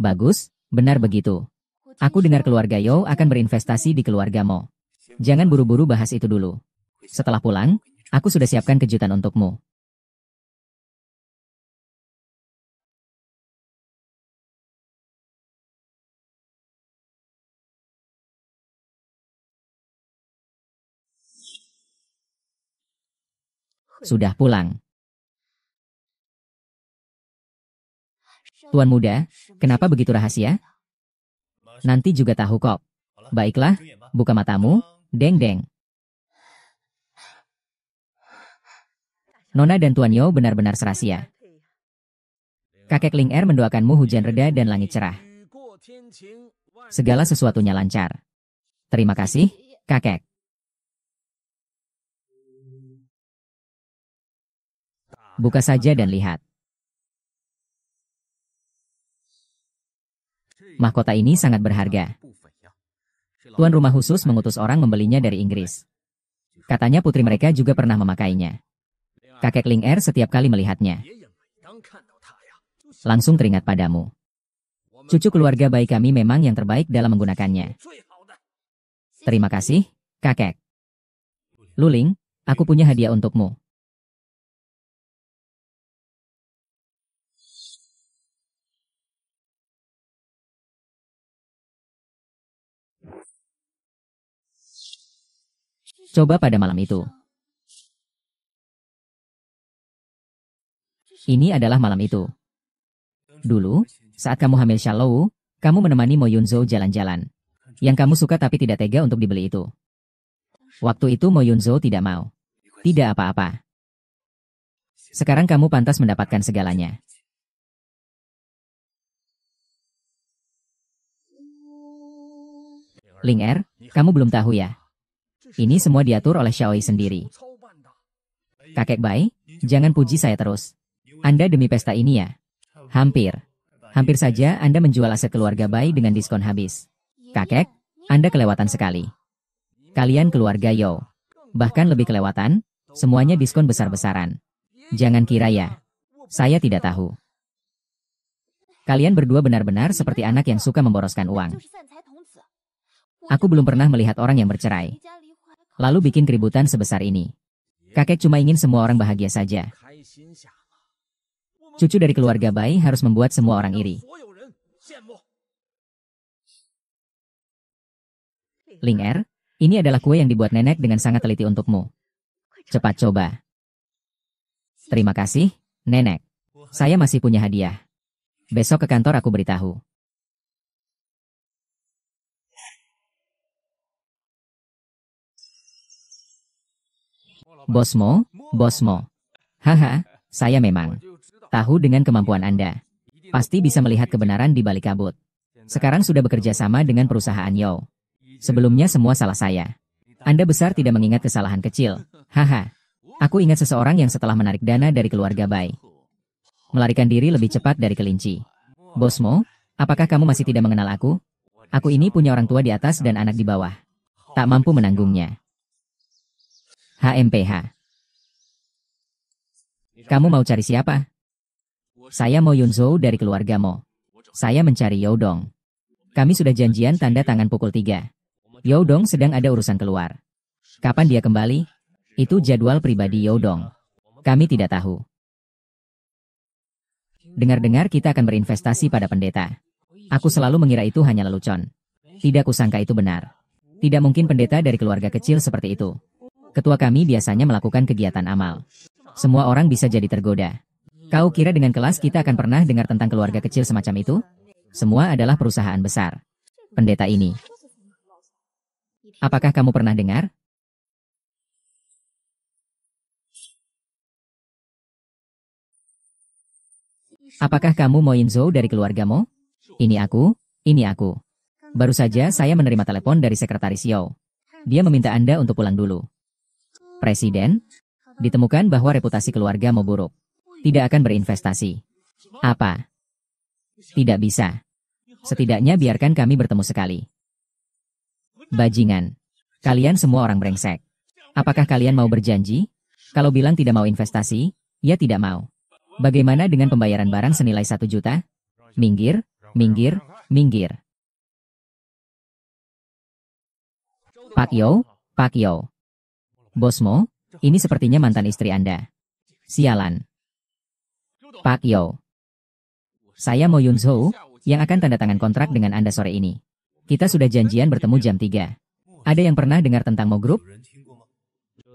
Bagus, benar begitu. Aku dengar keluarga Yo akan berinvestasi di keluarga Mo. Jangan buru-buru bahas itu dulu. Setelah pulang, aku sudah siapkan kejutan untukmu. Sudah pulang. Tuan muda, kenapa begitu rahasia? Nanti juga tahu kok. Baiklah, buka matamu, deng-deng. Nona dan Tuan Yo benar-benar serahasia. Kakek Ling Er mendoakanmu hujan reda dan langit cerah. Segala sesuatunya lancar. Terima kasih, kakek. Buka saja dan lihat. Mahkota ini sangat berharga. Tuan rumah khusus mengutus orang membelinya dari Inggris. Katanya putri mereka juga pernah memakainya. Kakek Ling Er setiap kali melihatnya langsung teringat padamu. Cucu keluarga baik kami memang yang terbaik dalam menggunakannya. Terima kasih, kakek. Luling, aku punya hadiah untukmu. Coba pada malam itu. Ini adalah malam itu. Dulu, saat kamu hamil Shalou, kamu menemani Mo Yunzhou jalan-jalan. Yang kamu suka tapi tidak tega untuk dibeli itu. Waktu itu Mo Yunzhou tidak mau. Tidak apa-apa. Sekarang kamu pantas mendapatkan segalanya. Ling Er, kamu belum tahu ya? Ini semua diatur oleh Xiaoi sendiri. Kakek Bai, jangan puji saya terus. Anda demi pesta ini ya? Hampir. Hampir saja Anda menjual aset keluarga Bai dengan diskon habis. Kakek, Anda kelewatan sekali. Kalian keluarga Yo. Bahkan lebih kelewatan, semuanya diskon besar-besaran. Jangan kira ya. Saya tidak tahu. Kalian berdua benar-benar seperti anak yang suka memboroskan uang. Aku belum pernah melihat orang yang bercerai lalu bikin keributan sebesar ini. Kakek cuma ingin semua orang bahagia saja. Cucu dari keluarga Bai harus membuat semua orang iri. Ling Er, ini adalah kue yang dibuat nenek dengan sangat teliti untukmu. Cepat coba. Terima kasih, nenek. Saya masih punya hadiah. Besok ke kantor aku beritahu. Bosmo, Bosmo. Haha, saya memang tahu dengan kemampuan Anda. Pasti bisa melihat kebenaran di balik kabut. Sekarang sudah bekerja sama dengan perusahaan Yo. Sebelumnya semua salah saya. Anda besar tidak mengingat kesalahan kecil. Haha. Aku ingat seseorang yang setelah menarik dana dari keluarga Bai, melarikan diri lebih cepat dari kelinci. Bosmo, apakah kamu masih tidak mengenal aku? Aku ini punya orang tua di atas dan anak di bawah. Tak mampu menanggungnya. HMPH. Kamu mau cari siapa? Saya Mo Yunzhou dari keluarga Mo. Saya mencari Youdong. Kami sudah janjian tanda tangan pukul 3. Youdong sedang ada urusan keluar. Kapan dia kembali? Itu jadwal pribadi Youdong. Kami tidak tahu. Dengar-dengar kita akan berinvestasi pada pendeta. Aku selalu mengira itu hanya lelucon. Tidak kusangka itu benar. Tidak mungkin pendeta dari keluarga kecil seperti itu. Ketua kami biasanya melakukan kegiatan amal. Semua orang bisa jadi tergoda. Kau kira dengan kelas kita akan pernah dengar tentang keluarga kecil semacam itu? Semua adalah perusahaan besar. Pendeta ini. Apakah kamu pernah dengar? Apakah kamu Mo Yunzhou dari keluargamu? Ini aku, ini aku. Baru saja saya menerima telepon dari sekretaris Yo. Dia meminta Anda untuk pulang dulu. Presiden, ditemukan bahwa reputasi keluarga Mo buruk. Tidak akan berinvestasi. Apa? Tidak bisa. Setidaknya biarkan kami bertemu sekali. Bajingan. Kalian semua orang brengsek. Apakah kalian mau berjanji? Kalau bilang tidak mau investasi, ya tidak mau. Bagaimana dengan pembayaran barang senilai 1 juta? Minggir, minggir, minggir. Pak Yo, Pak Yo. Bosmo, ini sepertinya mantan istri Anda. Sialan. Pak Yo. Saya Mo Yunzhou, yang akan tanda tangan kontrak dengan Anda sore ini. Kita sudah janjian bertemu jam 3. Ada yang pernah dengar tentang Mo Group?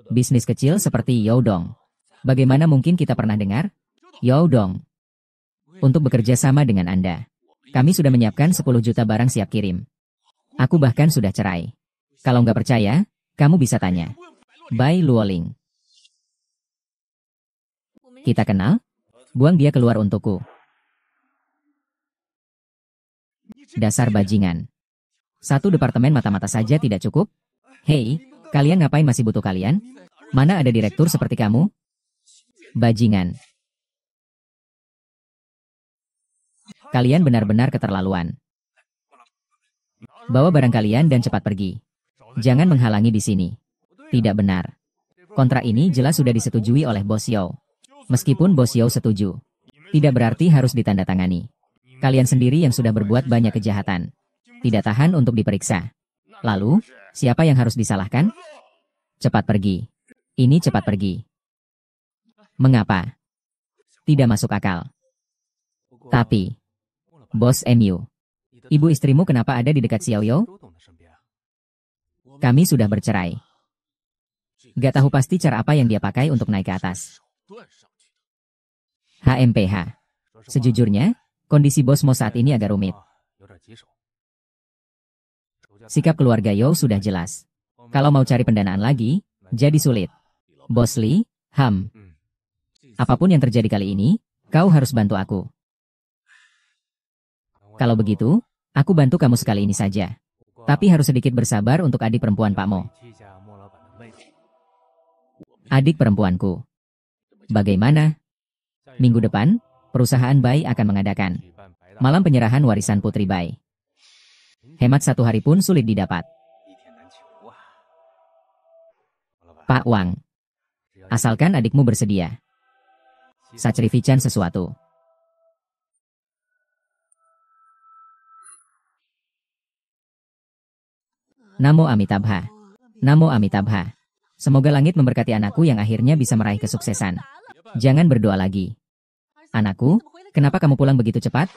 Bisnis kecil seperti Youdong. Bagaimana mungkin kita pernah dengar? Youdong. Untuk bekerja sama dengan Anda. Kami sudah menyiapkan 10 juta barang siap kirim. Aku bahkan sudah cerai. Kalau nggak percaya, kamu bisa tanya. Bai Luoling. Kita kenal? Buang dia keluar untukku. Dasar bajingan. Satu departemen mata-mata saja tidak cukup? Hei, kalian ngapain masih butuh kalian? Mana ada direktur seperti kamu? Bajingan. Kalian benar-benar keterlaluan. Bawa barang kalian dan cepat pergi. Jangan menghalangi di sini. Tidak benar. Kontrak ini jelas sudah disetujui oleh Bos Yao. Meskipun Bos Yao setuju, tidak berarti harus ditandatangani. Kalian sendiri yang sudah berbuat banyak kejahatan. Tidak tahan untuk diperiksa. Lalu, siapa yang harus disalahkan? Cepat pergi. Ini cepat pergi. Mengapa? Tidak masuk akal. Tapi, Bos MU, ibu istrimu kenapa ada di dekat Xiao Yao? Kami sudah bercerai. Gak tahu pasti cara apa yang dia pakai untuk naik ke atas. HMPH. Sejujurnya, kondisi Bos Mo saat ini agak rumit. Sikap keluarga Yao sudah jelas. Kalau mau cari pendanaan lagi, jadi sulit. Bos Li, apapun yang terjadi kali ini, kau harus bantu aku. Kalau begitu, aku bantu kamu sekali ini saja. Tapi harus sedikit bersabar untuk adik perempuan Pak Mo. Adik perempuanku. Bagaimana? Minggu depan, perusahaan Bai akan mengadakan malam penyerahan warisan Putri Bai. Hemat 1 hari pun sulit didapat. Pak Wang. Asalkan adikmu bersedia. Sacrifican sesuatu. Namo Amitabha. Namo Amitabha. Semoga langit memberkati anakku yang akhirnya bisa meraih kesuksesan. Jangan berdoa lagi. Anakku, kenapa kamu pulang begitu cepat?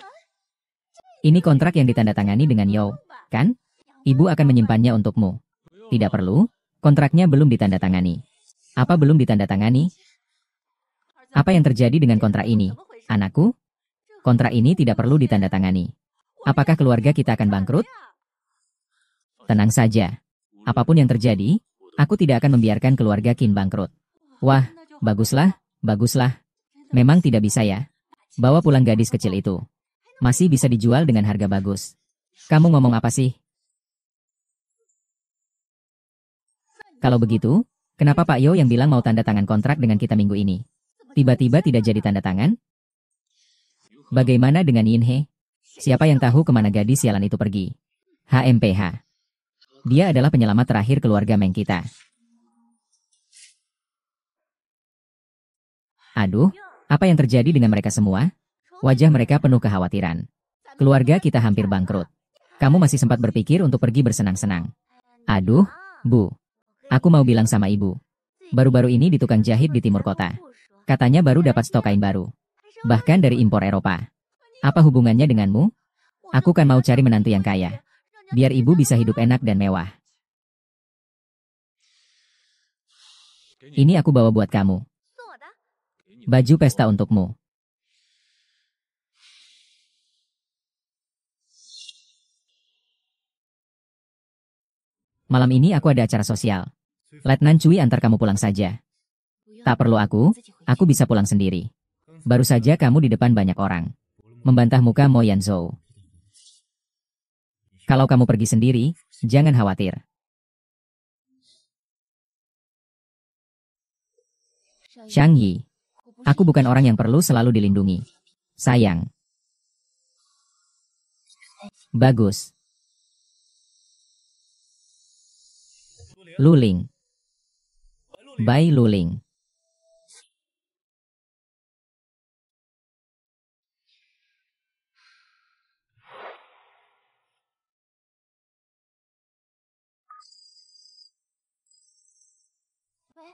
Ini kontrak yang ditandatangani dengan Yao, kan? Ibu akan menyimpannya untukmu. Tidak perlu, kontraknya belum ditandatangani. Apa belum ditandatangani? Apa yang terjadi dengan kontrak ini, anakku? Kontrak ini tidak perlu ditandatangani. Apakah keluarga kita akan bangkrut? Tenang saja. Apapun yang terjadi, aku tidak akan membiarkan keluarga Qin bangkrut. Wah, baguslah, baguslah. Memang tidak bisa ya. Bawa pulang gadis kecil itu. Masih bisa dijual dengan harga bagus. Kamu ngomong apa sih? Kalau begitu, kenapa Pak Yo yang bilang mau tanda tangan kontrak dengan kita minggu ini? Tiba-tiba tidak jadi tanda tangan? Bagaimana dengan Yin He? Siapa yang tahu kemana gadis sialan itu pergi? HMPH. Dia adalah penyelamat terakhir keluarga Meng kita. Aduh, apa yang terjadi dengan mereka semua? Wajah mereka penuh kekhawatiran. Keluarga kita hampir bangkrut. Kamu masih sempat berpikir untuk pergi bersenang-senang. Aduh, Bu. Aku mau bilang sama ibu. Baru-baru ini di tukang jahit di timur kota. Katanya baru dapat stok kain baru. Bahkan dari impor Eropa. Apa hubungannya denganmu? Aku kan mau cari menantu yang kaya. Biar ibu bisa hidup enak dan mewah. Ini aku bawa buat kamu. Baju pesta untukmu. Malam ini aku ada acara sosial. Letnan Cui antar kamu pulang saja. Tak perlu aku bisa pulang sendiri. Baru saja kamu di depan banyak orang. Membantah muka Mo Yanzhou. Kalau kamu pergi sendiri, jangan khawatir. Xiang Yi. Aku bukan orang yang perlu selalu dilindungi. Sayang. Bagus. Luling. Bai Luling.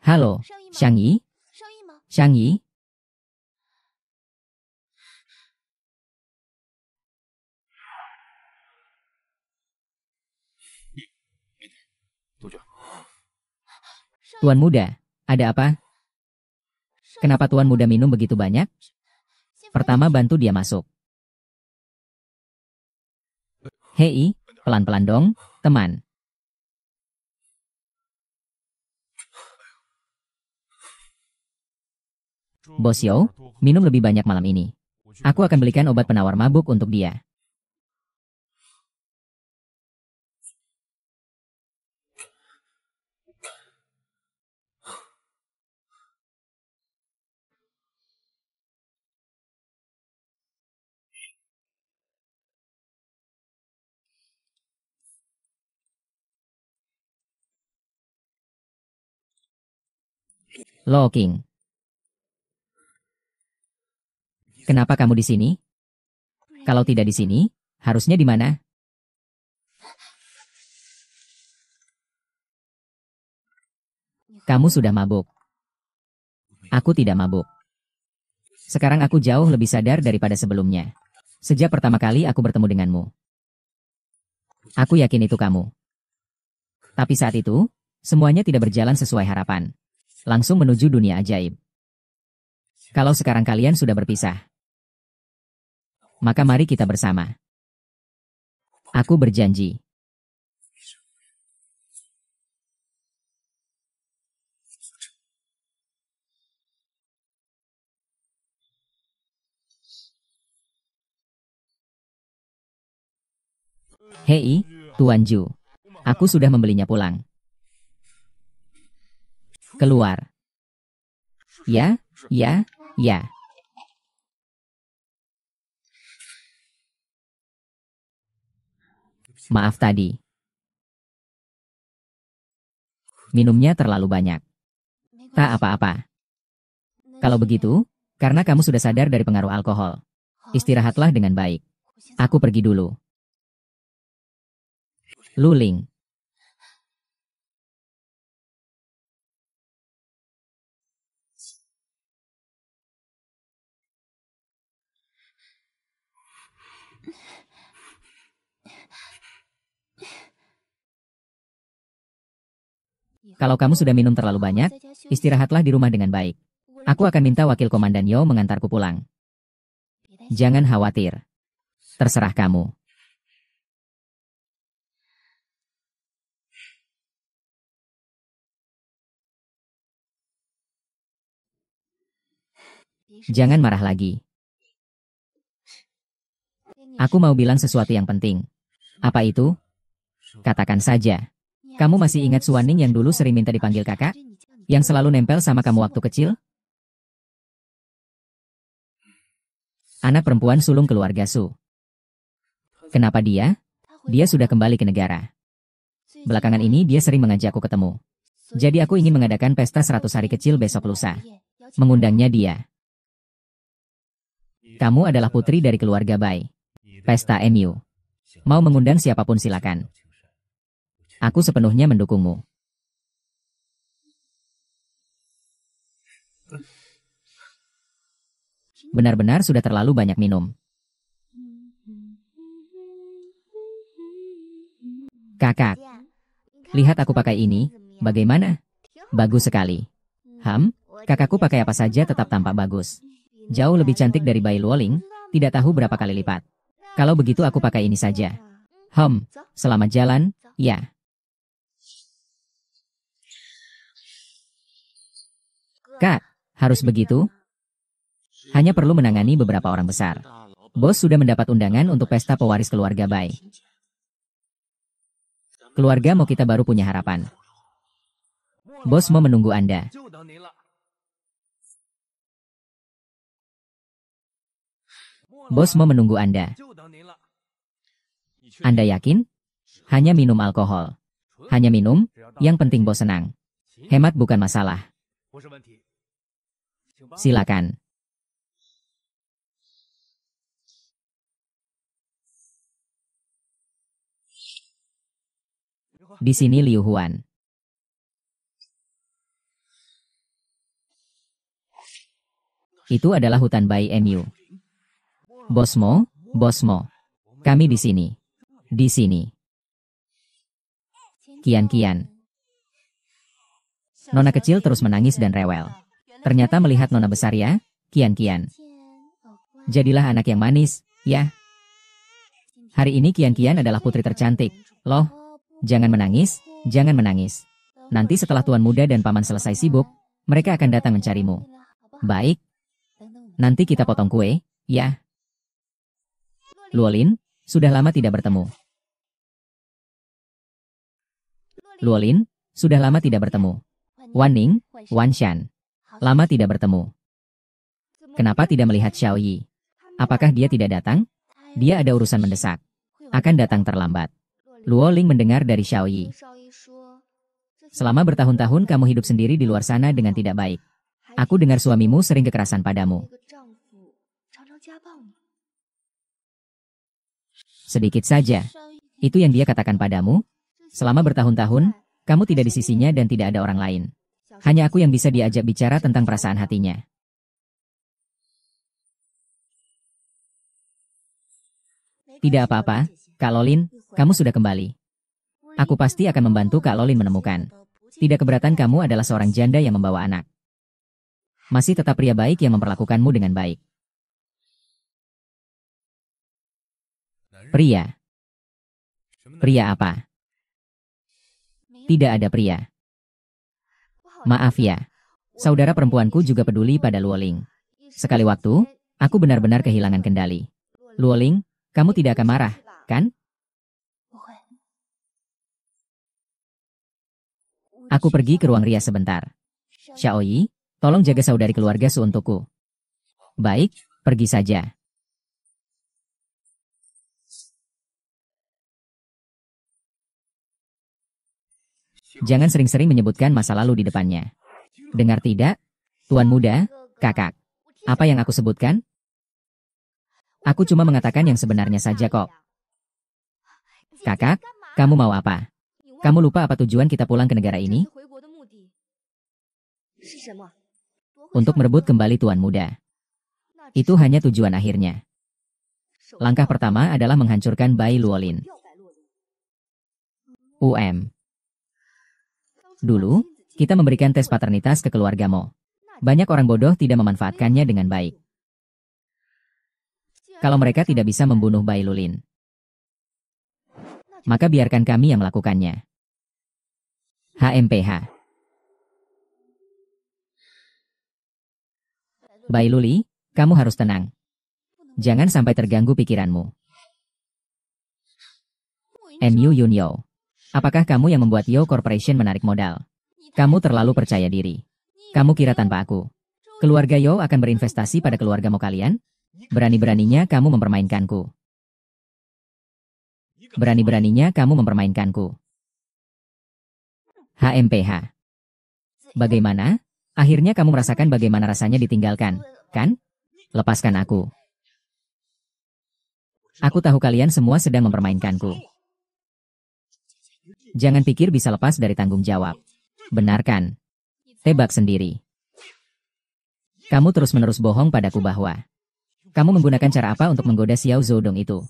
Halo, Xiang Yi? Xiang Yi? Tuan muda, ada apa? Kenapa tuan muda minum begitu banyak? Pertama bantu dia masuk. Hei, pelan-pelan dong, teman. Bos Yo, minum lebih banyak malam ini. Aku akan belikan obat penawar mabuk untuk dia. Lo King. Kenapa kamu di sini? Kalau tidak di sini, harusnya di mana? Kamu sudah mabuk. Aku tidak mabuk. Sekarang aku jauh lebih sadar daripada sebelumnya. Sejak pertama kali aku bertemu denganmu. Aku yakin itu kamu. Tapi saat itu, semuanya tidak berjalan sesuai harapan. Langsung menuju dunia ajaib. Kalau sekarang kalian sudah berpisah, maka mari kita bersama. Aku berjanji. Hei, Tuan Ju. Aku sudah membelinya pulang. Keluar. Ya, ya, ya. Maaf tadi. Minumnya terlalu banyak. Tak apa-apa. Kalau begitu, karena kamu sudah sadar dari pengaruh alkohol, istirahatlah dengan baik. Aku pergi dulu. Luling. Kalau kamu sudah minum terlalu banyak, istirahatlah di rumah dengan baik. Aku akan minta wakil komandan Yo mengantarku pulang. Jangan khawatir. Terserah kamu. Jangan marah lagi. Aku mau bilang sesuatu yang penting. Apa itu? Katakan saja. Kamu masih ingat Suwaning yang dulu sering minta dipanggil kakak? Yang selalu nempel sama kamu waktu kecil? Anak perempuan sulung keluarga Su. Kenapa dia? Dia sudah kembali ke negara. Belakangan ini dia sering mengajakku ketemu. Jadi aku ingin mengadakan pesta 100 hari kecil besok lusa. Mengundangnya dia. Kamu adalah putri dari keluarga Bai. Pesta MU. Mau mengundang siapapun silakan. Aku sepenuhnya mendukungmu. Benar-benar sudah terlalu banyak minum. Kakak, lihat aku pakai ini, bagaimana? Bagus sekali. Kakakku pakai apa saja tetap tampak bagus. Jauh lebih cantik dari Bai Luoling, tidak tahu berapa kali lipat. Kalau begitu aku pakai ini saja. Selamat jalan, ya. Kak, harus begitu? Hanya perlu menangani beberapa orang besar. Bos sudah mendapat undangan untuk pesta pewaris keluarga Bai. Keluarga mau kita baru punya harapan. Bos mau menunggu Anda. Bos mau menunggu Anda. Anda yakin? Hanya minum alkohol. Hanya minum, yang penting bos senang. Hemat bukan masalah. Silakan. Di sini Liu Huan. Itu adalah hutan Bai MU. Bosmo, kami di sini. Di sini. Kian. Nona kecil terus menangis dan rewel. Ternyata melihat nona besar ya, Kian. Jadilah anak yang manis, ya. Hari ini Kian adalah putri tercantik. Loh, jangan menangis. Nanti setelah tuan muda dan paman selesai sibuk, mereka akan datang mencarimu. Baik. Nanti kita potong kue, ya. Luolin, sudah lama tidak bertemu. Wan Ning, Wan Shan. Lama tidak bertemu. Kenapa tidak melihat Xiao Yi? Apakah dia tidak datang? Dia ada urusan mendesak. Akan datang terlambat. Luoling mendengar dari Xiao Yi. Selama bertahun-tahun kamu hidup sendiri di luar sana dengan tidak baik. Aku dengar suamimu sering kekerasan padamu. Sedikit saja. Itu yang dia katakan padamu? Selama bertahun-tahun, kamu tidak di sisinya dan tidak ada orang lain. Hanya aku yang bisa diajak bicara tentang perasaan hatinya. Tidak apa-apa, Kak Lolin, kamu sudah kembali. Aku pasti akan membantu Kak Lolin menemukan. Tidak keberatan kamu adalah seorang janda yang membawa anak. Masih tetap pria baik yang memperlakukanmu dengan baik. Pria? Pria apa? Tidak ada pria. Maaf ya. Saudara perempuanku juga peduli pada Luoling. Sekali waktu, aku benar-benar kehilangan kendali. Luoling, kamu tidak akan marah, kan? Aku pergi ke ruang rias sebentar. Xiaoyi, tolong jaga saudari keluarga Su untukku. Baik, pergi saja. Jangan sering-sering menyebutkan masa lalu di depannya. Dengar tidak? Tuan muda, kakak. Apa yang aku sebutkan? Aku cuma mengatakan yang sebenarnya saja kok. Kakak, kamu mau apa? Kamu lupa apa tujuan kita pulang ke negara ini? Untuk merebut kembali tuan muda. Itu hanya tujuan akhirnya. Langkah pertama adalah menghancurkan Bai Luolin. Dulu, kita memberikan tes paternitas ke keluargamu. Banyak orang bodoh tidak memanfaatkannya dengan baik. Kalau mereka tidak bisa membunuh Bai Luolin, maka biarkan kami yang melakukannya. HMPH. Bai Luli, kamu harus tenang. Jangan sampai terganggu pikiranmu. MU Yunyo. Apakah kamu yang membuat Yo Corporation menarik modal? Kamu terlalu percaya diri. Kamu kira tanpa aku, keluarga Yo akan berinvestasi pada keluargamu kalian? Berani-beraninya kamu mempermainkanku. Berani-beraninya kamu mempermainkanku. HMPH. Bagaimana? Akhirnya kamu merasakan bagaimana rasanya ditinggalkan, kan? Lepaskan aku. Aku tahu kalian semua sedang mempermainkanku. Jangan pikir bisa lepas dari tanggung jawab. Benarkan. Tebak sendiri. Kamu terus-menerus bohong padaku bahwa kamu menggunakan cara apa untuk menggoda Xiao Zhoudong itu?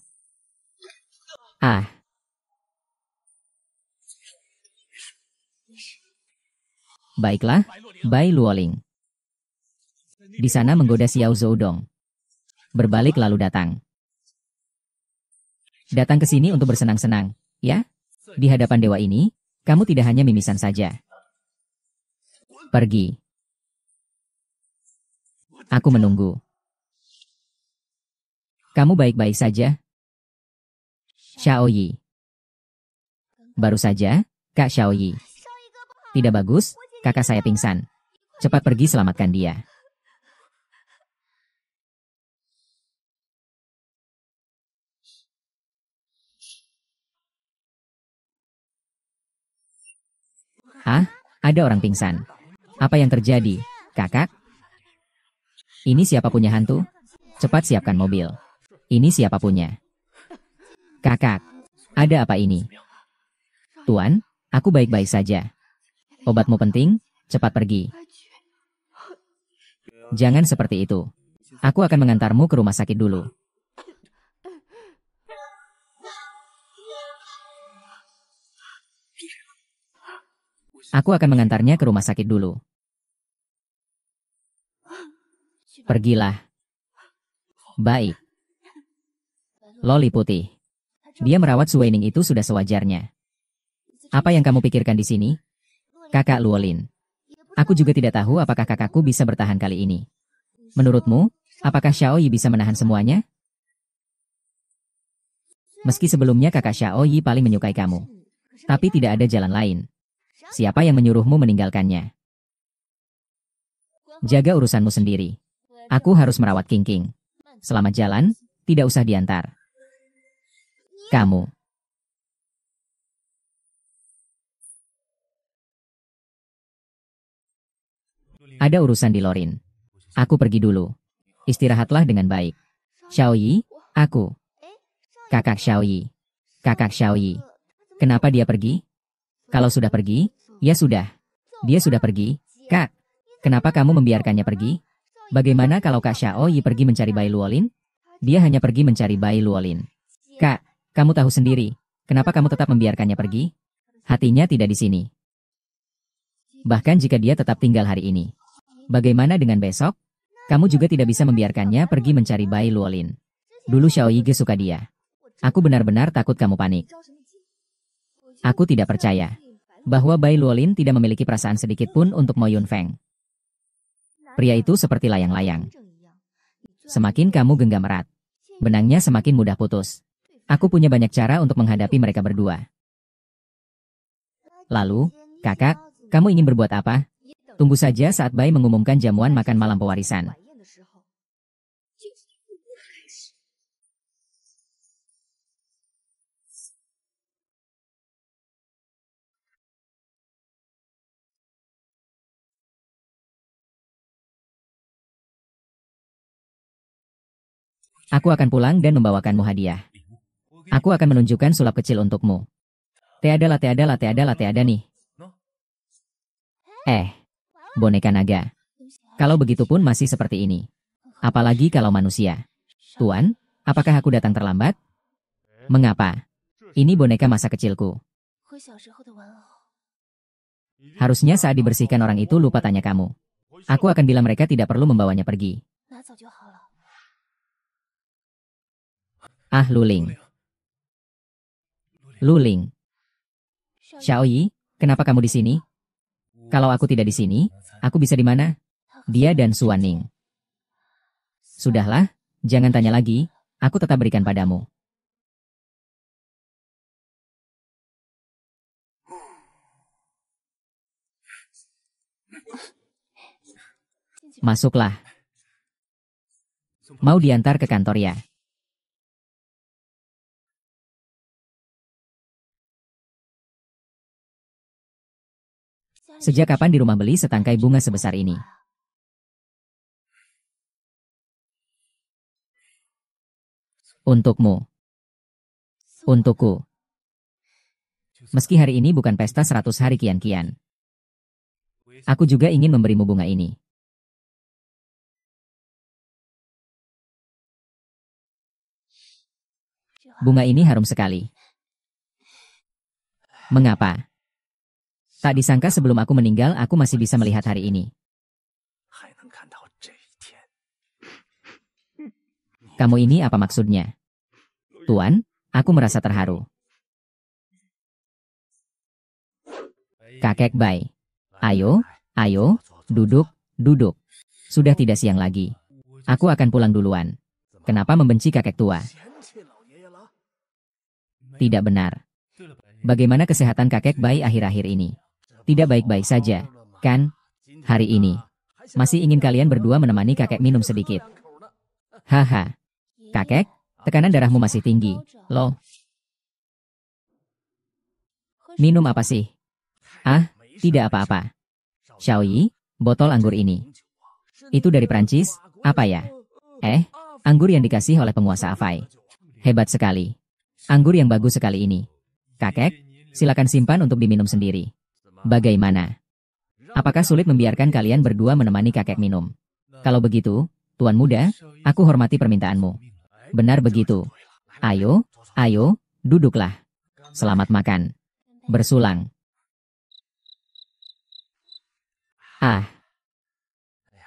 Ah. Baiklah, Bai Luoling. Di sana menggoda Xiao Zhoudong. Berbalik lalu datang. Datang ke sini untuk bersenang-senang, ya? Di hadapan dewa ini, kamu tidak hanya mimisan saja. Pergi. Aku menunggu. Kamu baik-baik saja? Xiaoyi. Baru saja, Kak Xiaoyi. Tidak bagus, kakak saya pingsan. Cepat pergi selamatkan dia. Ah, ada orang pingsan. Apa yang terjadi, kakak? Ini siapa punya hantu? Cepat siapkan mobil. Ini siapa punya? Kakak, ada apa ini? Tuan, aku baik-baik saja. Obatmu penting, cepat pergi. Jangan seperti itu. Aku akan mengantarmu ke rumah sakit dulu. Aku akan mengantarnya ke rumah sakit dulu. Pergilah. Baik. Loli putih. Dia merawat Suweining itu sudah sewajarnya. Apa yang kamu pikirkan di sini? Kakak Luolin. Aku juga tidak tahu apakah kakakku bisa bertahan kali ini. Menurutmu, apakah Xiaoyi bisa menahan semuanya? Meski sebelumnya kakak Xiaoyi paling menyukai kamu. Tapi tidak ada jalan lain. Siapa yang menyuruhmu meninggalkannya? Jaga urusanmu sendiri. Aku harus merawat King. Selamat jalan, tidak usah diantar. Kamu. Ada urusan di Lorin. Aku pergi dulu. Istirahatlah dengan baik. Xiaoyi, aku. Kakak Xiaoyi. Kakak Xiaoyi. Kenapa dia pergi? Kalau sudah pergi, ya sudah. Dia sudah pergi. Kak, kenapa kamu membiarkannya pergi? Bagaimana kalau Kak Xiaoyi pergi mencari Bai Luolin? Dia hanya pergi mencari Bai Luolin. Kak, kamu tahu sendiri. Kenapa kamu tetap membiarkannya pergi? Hatinya tidak di sini. Bahkan jika dia tetap tinggal hari ini. Bagaimana dengan besok? Kamu juga tidak bisa membiarkannya pergi mencari Bai Luolin. Dulu Xiao Yige suka dia. Aku benar-benar takut kamu panik. Aku tidak percaya bahwa Bai Luolin tidak memiliki perasaan sedikit pun untuk Mo Yunfeng. Pria itu seperti layang-layang. Semakin kamu genggam erat, benangnya semakin mudah putus. Aku punya banyak cara untuk menghadapi mereka berdua. Lalu, kakak, kamu ingin berbuat apa? Tunggu saja saat Bai mengumumkan jamuan makan malam pewarisan. Aku akan pulang dan membawakanmu hadiah. Aku akan menunjukkan sulap kecil untukmu. Teada nih. Boneka naga. Kalau begitu pun masih seperti ini. Apalagi kalau manusia. Tuan, apakah aku datang terlambat? Mengapa? Ini boneka masa kecilku. Harusnya saat dibersihkan orang itu lupa tanya kamu. Aku akan bilang mereka tidak perlu membawanya pergi. Ah, Luling. Luling. Xiaoyi, kenapa kamu di sini? Kalau aku tidak di sini, aku bisa di mana? Dia dan Suaning. Sudahlah, jangan tanya lagi, aku tetap berikan padamu. Masuklah. Mau diantar ke kantor ya? Sejak kapan di rumah beli setangkai bunga sebesar ini? Untukmu. Untukku. Meski hari ini bukan pesta 100 hari kian-kian. Aku juga ingin memberimu bunga ini. Bunga ini harum sekali. Mengapa? Tak disangka sebelum aku meninggal aku masih bisa melihat hari ini. Kamu ini apa maksudnya? Tuan, aku merasa terharu. Kakek Bai. Ayo, duduk. Sudah tidak siang lagi. Aku akan pulang duluan. Kenapa membenci kakek tua? Tidak benar. Bagaimana kesehatan kakek Bai akhir-akhir ini? Tidak baik-baik saja, kan? Hari ini. Masih ingin kalian berdua menemani kakek minum sedikit. Haha. Kakek, tekanan darahmu masih tinggi, loh. Minum apa sih? Ah, tidak apa-apa. Xiaoyi, botol anggur ini. Itu dari Prancis, apa ya? Anggur yang dikasih oleh penguasa Afai. Hebat sekali. Anggur yang bagus sekali ini. Kakek, silakan simpan untuk diminum sendiri. Bagaimana? Apakah sulit membiarkan kalian berdua menemani kakek minum? Kalau begitu, Tuan Muda, aku hormati permintaanmu. Benar begitu. Ayo, duduklah. Selamat makan. Bersulang.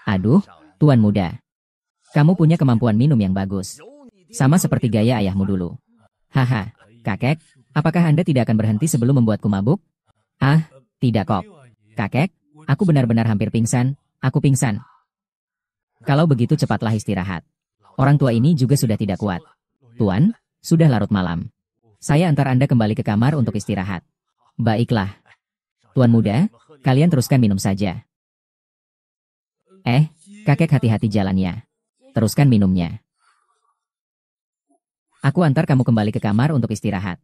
Aduh, Tuan Muda. Kamu punya kemampuan minum yang bagus. Sama seperti gaya ayahmu dulu. Haha, kakek, apakah Anda tidak akan berhenti sebelum membuatku mabuk? Tidak kok. Kakek, aku benar-benar hampir pingsan, aku pingsan. Kalau begitu cepatlah istirahat. Orang tua ini juga sudah tidak kuat. Tuan, sudah larut malam. Saya antar Anda kembali ke kamar untuk istirahat. Baiklah. Tuan Muda, kalian teruskan minum saja. Kakek hati-hati jalannya. Teruskan minumnya. Aku antar kamu kembali ke kamar untuk istirahat.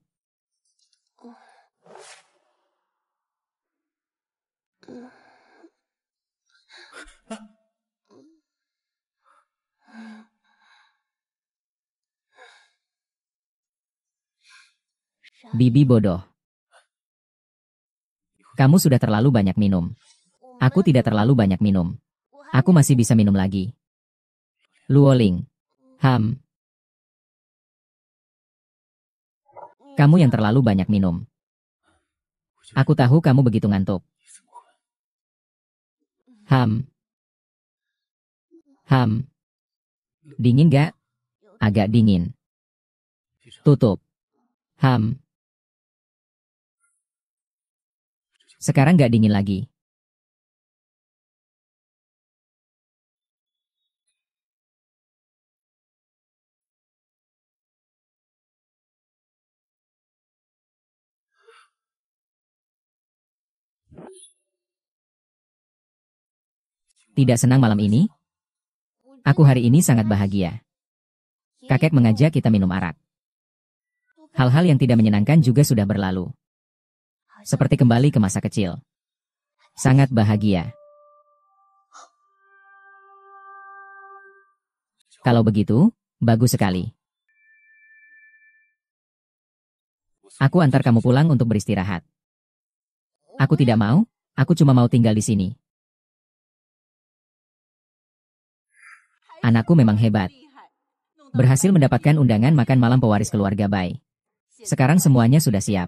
Bibi bodoh. Kamu sudah terlalu banyak minum. Aku tidak terlalu banyak minum. Aku masih bisa minum lagi. Luoling. Kamu yang terlalu banyak minum. Aku tahu kamu begitu ngantuk. Dingin gak? Agak dingin. Tutup. Sekarang gak dingin lagi. Tidak senang malam ini? Aku hari ini sangat bahagia. Kakek mengajak kita minum arak. Hal-hal yang tidak menyenangkan juga sudah berlalu. Seperti kembali ke masa kecil. Sangat bahagia. Kalau begitu, bagus sekali. Aku antar kamu pulang untuk beristirahat. Aku tidak mau, aku cuma mau tinggal di sini. Anakku memang hebat. Berhasil mendapatkan undangan makan malam pewaris keluarga Bai. Sekarang semuanya sudah siap.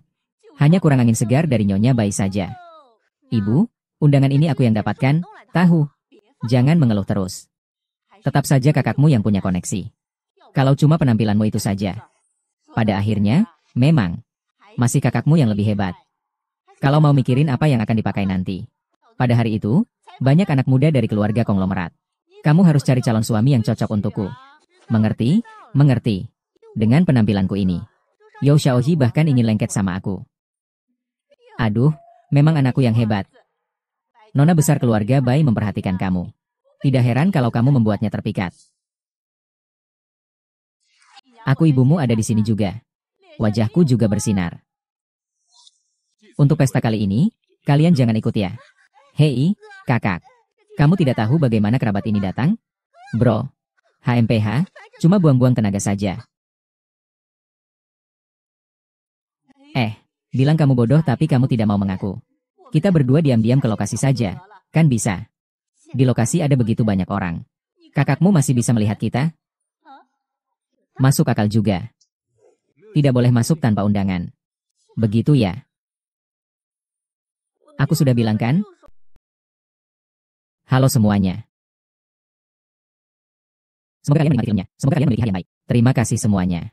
Hanya kurang angin segar dari Nyonya Bai saja. Ibu, undangan ini aku yang dapatkan, tahu. Jangan mengeluh terus. Tetap saja kakakmu yang punya koneksi. Kalau cuma penampilanmu itu saja. Pada akhirnya, memang, masih kakakmu yang lebih hebat. Kalau mau mikirin apa yang akan dipakai nanti. Pada hari itu, banyak anak muda dari keluarga konglomerat. Kamu harus cari calon suami yang cocok untukku. Mengerti? Mengerti. Dengan penampilanku ini. You Xiaoji bahkan ingin lengket sama aku. Aduh, memang anakku yang hebat. Nona besar keluarga Bai memperhatikan kamu. Tidak heran kalau kamu membuatnya terpikat. Aku ibumu ada di sini juga. Wajahku juga bersinar. Untuk pesta kali ini, kalian jangan ikut ya. Hei, kakak. Kamu tidak tahu bagaimana kerabat ini datang? Bro, HMPH, cuma buang-buang tenaga saja. Bilang kamu bodoh tapi kamu tidak mau mengaku. Kita berdua diam-diam ke lokasi saja, kan bisa. Di lokasi ada begitu banyak orang. Kakakmu masih bisa melihat kita? Masuk akal juga. Tidak boleh masuk tanpa undangan. Begitu ya? Aku sudah bilang kan? Halo semuanya. Semoga kalian menikmati filmnya. Semoga kalian memiliki hari yang baik. Terima kasih semuanya.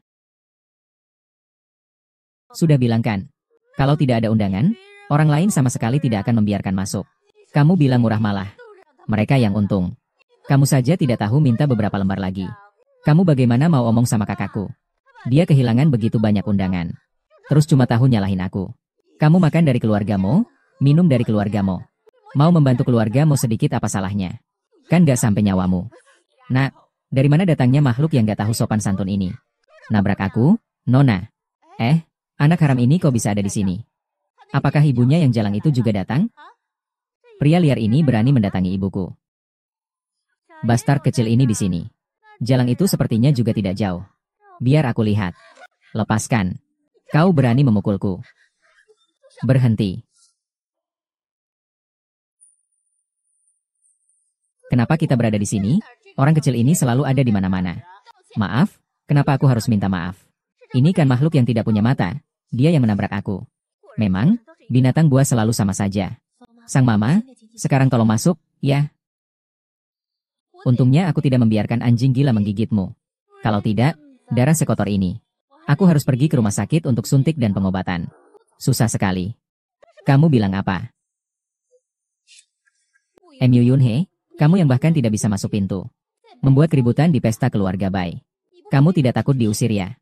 Sudah bilang kan? Kalau tidak ada undangan, orang lain sama sekali tidak akan membiarkan masuk. Kamu bilang murah malah. Mereka yang untung. Kamu saja tidak tahu minta beberapa lembar lagi. Kamu bagaimana mau omong sama kakakku? Dia kehilangan begitu banyak undangan. Terus cuma tahu nyalahin aku. Kamu makan dari keluargamu, minum dari keluargamu. Mau membantu keluargamu sedikit apa salahnya? Kan gak sampai nyawamu. Nak, dari mana datangnya makhluk yang gak tahu sopan santun ini? Nabrak aku, Nona. Anak haram ini kok bisa ada di sini? Apakah ibunya yang jalang itu juga datang? Pria liar ini berani mendatangi ibuku. Bastard kecil ini di sini. Jalang itu sepertinya juga tidak jauh. Biar aku lihat. Lepaskan. Kau berani memukulku. Berhenti. Kenapa kita berada di sini? Orang kecil ini selalu ada di mana-mana. Maaf, kenapa aku harus minta maaf? Ini kan makhluk yang tidak punya mata. Dia yang menabrak aku. Memang, binatang buas selalu sama saja. Sang mama, sekarang tolong masuk, ya. Untungnya aku tidak membiarkan anjing gila menggigitmu. Kalau tidak, darah sekotor ini. Aku harus pergi ke rumah sakit untuk suntik dan pengobatan. Susah sekali. Kamu bilang apa? Mu Yunhe, kamu yang bahkan tidak bisa masuk pintu. Membuat keributan di pesta keluarga Bai. Kamu tidak takut diusir ya?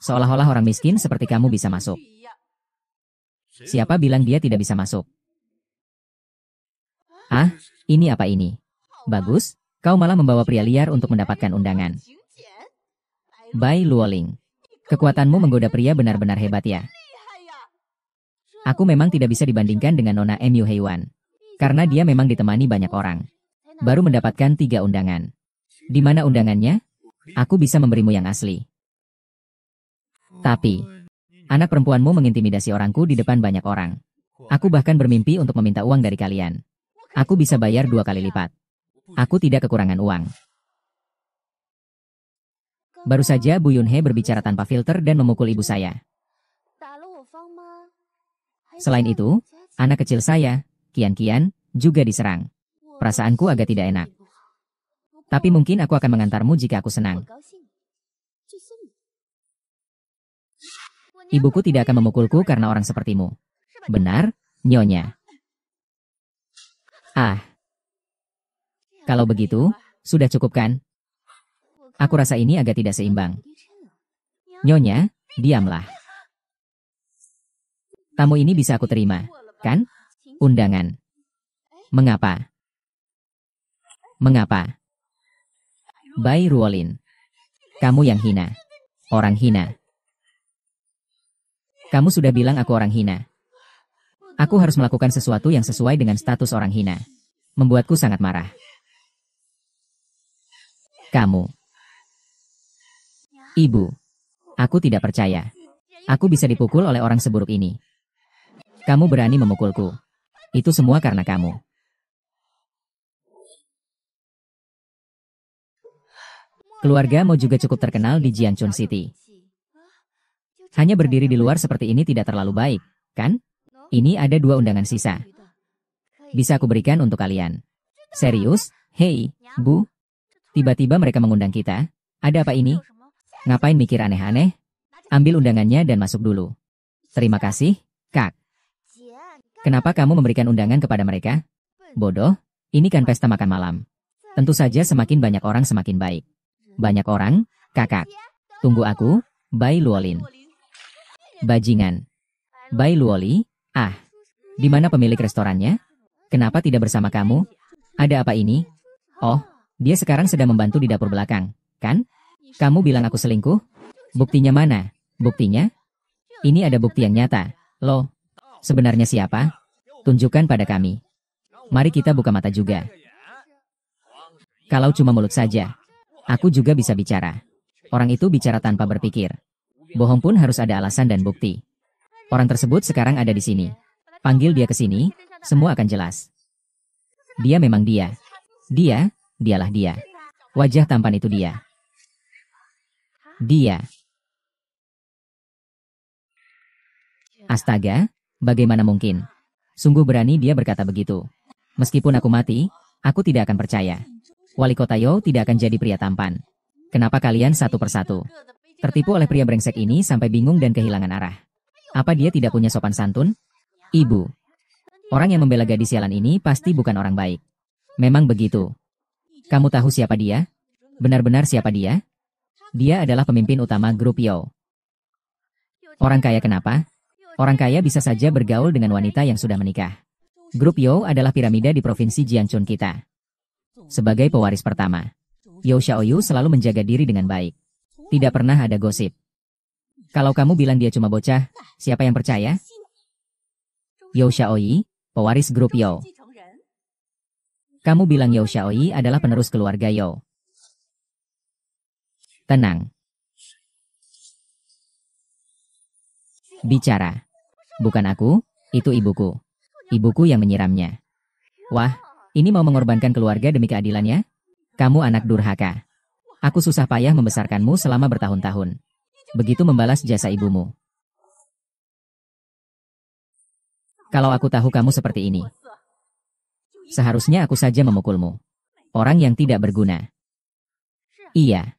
Seolah-olah orang miskin seperti kamu bisa masuk. Siapa bilang dia tidak bisa masuk? Ini apa ini? Bagus, kau malah membawa pria liar untuk mendapatkan undangan. Bai Luoling. Kekuatanmu menggoda pria benar-benar hebat ya. Aku memang tidak bisa dibandingkan dengan Nona Mu Heiwan. Karena dia memang ditemani banyak orang. Baru mendapatkan 3 undangan. Di mana undangannya? Aku bisa memberimu yang asli. Tapi, Anak perempuanmu mengintimidasi orangku di depan banyak orang. Aku bahkan bermimpi untuk meminta uang dari kalian. Aku bisa bayar 2 kali lipat. Aku tidak kekurangan uang. Baru saja Bu Yunhe berbicara tanpa filter dan memukul ibu saya. Selain itu, anak kecil saya, Kian-Kian, juga diserang. Perasaanku agak tidak enak. Tapi mungkin aku akan mengantarmu jika aku senang. Ibuku tidak akan memukulku karena orang sepertimu. Benar, Nyonya. Ah. Kalau begitu, sudah cukup kan? Aku rasa ini agak tidak seimbang. Nyonya, diamlah. Tamu ini bisa aku terima, kan? Undangan. Mengapa? Mengapa? Bai Ruolin. Kamu yang hina. Orang hina. Kamu sudah bilang aku orang hina. Aku harus melakukan sesuatu yang sesuai dengan status orang hina. Membuatku sangat marah. Kamu. Ibu. Aku tidak percaya. Aku bisa dipukul oleh orang seburuk ini. Kamu berani memukulku. Itu semua karena kamu. Keluarga Mo juga cukup terkenal di Jianchun City. Hanya berdiri di luar seperti ini tidak terlalu baik, kan? Ini ada 2 undangan sisa. Bisa aku berikan untuk kalian. Serius? Hei, Bu. Tiba-tiba mereka mengundang kita. Ada apa ini? Ngapain mikir aneh-aneh? Ambil undangannya dan masuk dulu. Terima kasih, Kak. Kenapa kamu memberikan undangan kepada mereka? Bodoh, ini kan pesta makan malam. Tentu saja semakin banyak orang semakin baik. Banyak orang, kakak. Tunggu aku, Bai Luolin. Bajingan. Bai Luoli, ah. Di mana pemilik restorannya? Kenapa tidak bersama kamu? Ada apa ini? Oh, dia sekarang sedang membantu di dapur belakang, kan? Kamu bilang aku selingkuh? Buktinya mana? Buktinya? Ini ada bukti yang nyata. Loh, sebenarnya siapa? Tunjukkan pada kami. Mari kita buka mata juga. Kalau cuma mulut saja, aku juga bisa bicara. Orang itu bicara tanpa berpikir. Bohong pun harus ada alasan dan bukti. Orang tersebut sekarang ada di sini. Panggil dia ke sini, semua akan jelas. Dia memang dia. Dialah dia. Wajah tampan itu dia. Dia. Astaga, bagaimana mungkin? Sungguh berani dia berkata begitu. Meskipun aku mati, aku tidak akan percaya. Wali kota Yo tidak akan jadi pria tampan. Kenapa kalian satu persatu tertipu oleh pria brengsek ini sampai bingung dan kehilangan arah? Apa dia tidak punya sopan santun? Ibu. Orang yang membela gadis sialan ini pasti bukan orang baik. Memang begitu. Kamu tahu siapa dia? Benar-benar siapa dia? Dia adalah pemimpin utama grup Yo. Orang kaya kenapa? Orang kaya bisa saja bergaul dengan wanita yang sudah menikah. Grup Yo adalah piramida di provinsi Jiangchun kita. Sebagai pewaris pertama, Yo Xiaoyu selalu menjaga diri dengan baik. Tidak pernah ada gosip. Kalau kamu bilang dia cuma bocah, siapa yang percaya? Yo Xiaoyi, pewaris grup Yo. Kamu bilang Yo Xiaoyi adalah penerus keluarga Yo. Tenang. Bicara. Bukan aku, itu ibuku. Ibuku yang menyiramnya. Wah, ini mau mengorbankan keluarga demi keadilannya? Kamu anak durhaka. Aku susah payah membesarkanmu selama bertahun-tahun. Begitu membalas jasa ibumu. Kalau aku tahu kamu seperti ini, seharusnya aku saja memukulmu. Orang yang tidak berguna. Iya.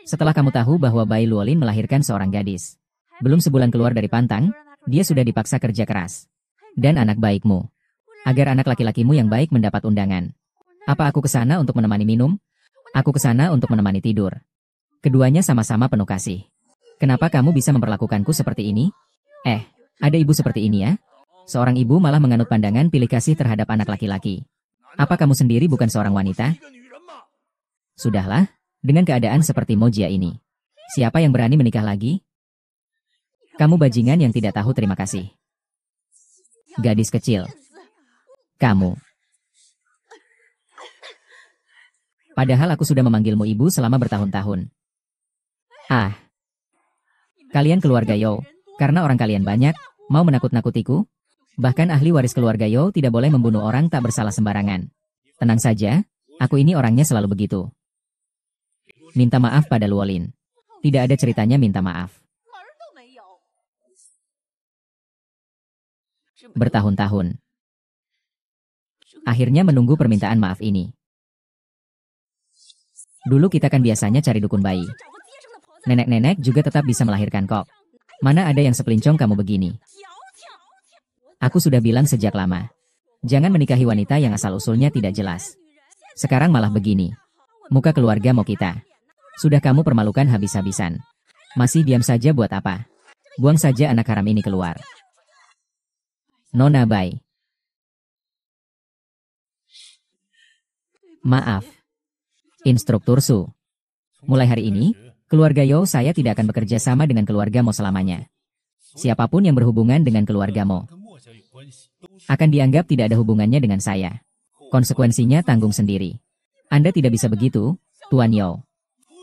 Setelah kamu tahu bahwa Bai Luolin melahirkan seorang gadis. Belum sebulan keluar dari pantang, dia sudah dipaksa kerja keras. Dan anak baikmu. Agar anak laki-lakimu yang baik mendapat undangan. Apa aku ke sana untuk menemani minum? Aku ke sana untuk menemani tidur. Keduanya sama-sama penuh kasih. Kenapa kamu bisa memperlakukanku seperti ini? Ada ibu seperti ini ya? Seorang ibu malah menganut pandangan pilih kasih terhadap anak laki-laki. Apa kamu sendiri bukan seorang wanita? Sudahlah, dengan keadaan seperti Mojia ini. Siapa yang berani menikah lagi? Kamu bajingan yang tidak tahu terima kasih. Gadis kecil. Kamu. Padahal aku sudah memanggilmu ibu selama bertahun-tahun. Ah. Kalian keluarga Yo. Karena orang kalian banyak, mau menakut-nakutiku? Bahkan ahli waris keluarga Yo tidak boleh membunuh orang tak bersalah sembarangan. Tenang saja, aku ini orangnya selalu begitu. Minta maaf pada Luolin. Tidak ada ceritanya minta maaf. Bertahun-tahun. Akhirnya menunggu permintaan maaf ini. Dulu kita kan biasanya cari dukun bayi. Nenek-nenek juga tetap bisa melahirkan kok. Mana ada yang sepelincong kamu begini. Aku sudah bilang sejak lama. Jangan menikahi wanita yang asal-usulnya tidak jelas. Sekarang malah begini. Muka keluarga mau kita. Sudah kamu permalukan habis-habisan. Masih diam saja buat apa? Buang saja anak haram ini keluar. Nona Bai. Maaf. Instruktur Su. Mulai hari ini, keluarga Yo saya tidak akan bekerja sama dengan keluarga Mo selamanya. Siapapun yang berhubungan dengan keluarga Mo akan dianggap tidak ada hubungannya dengan saya. Konsekuensinya tanggung sendiri. Anda tidak bisa begitu, Tuan Yo.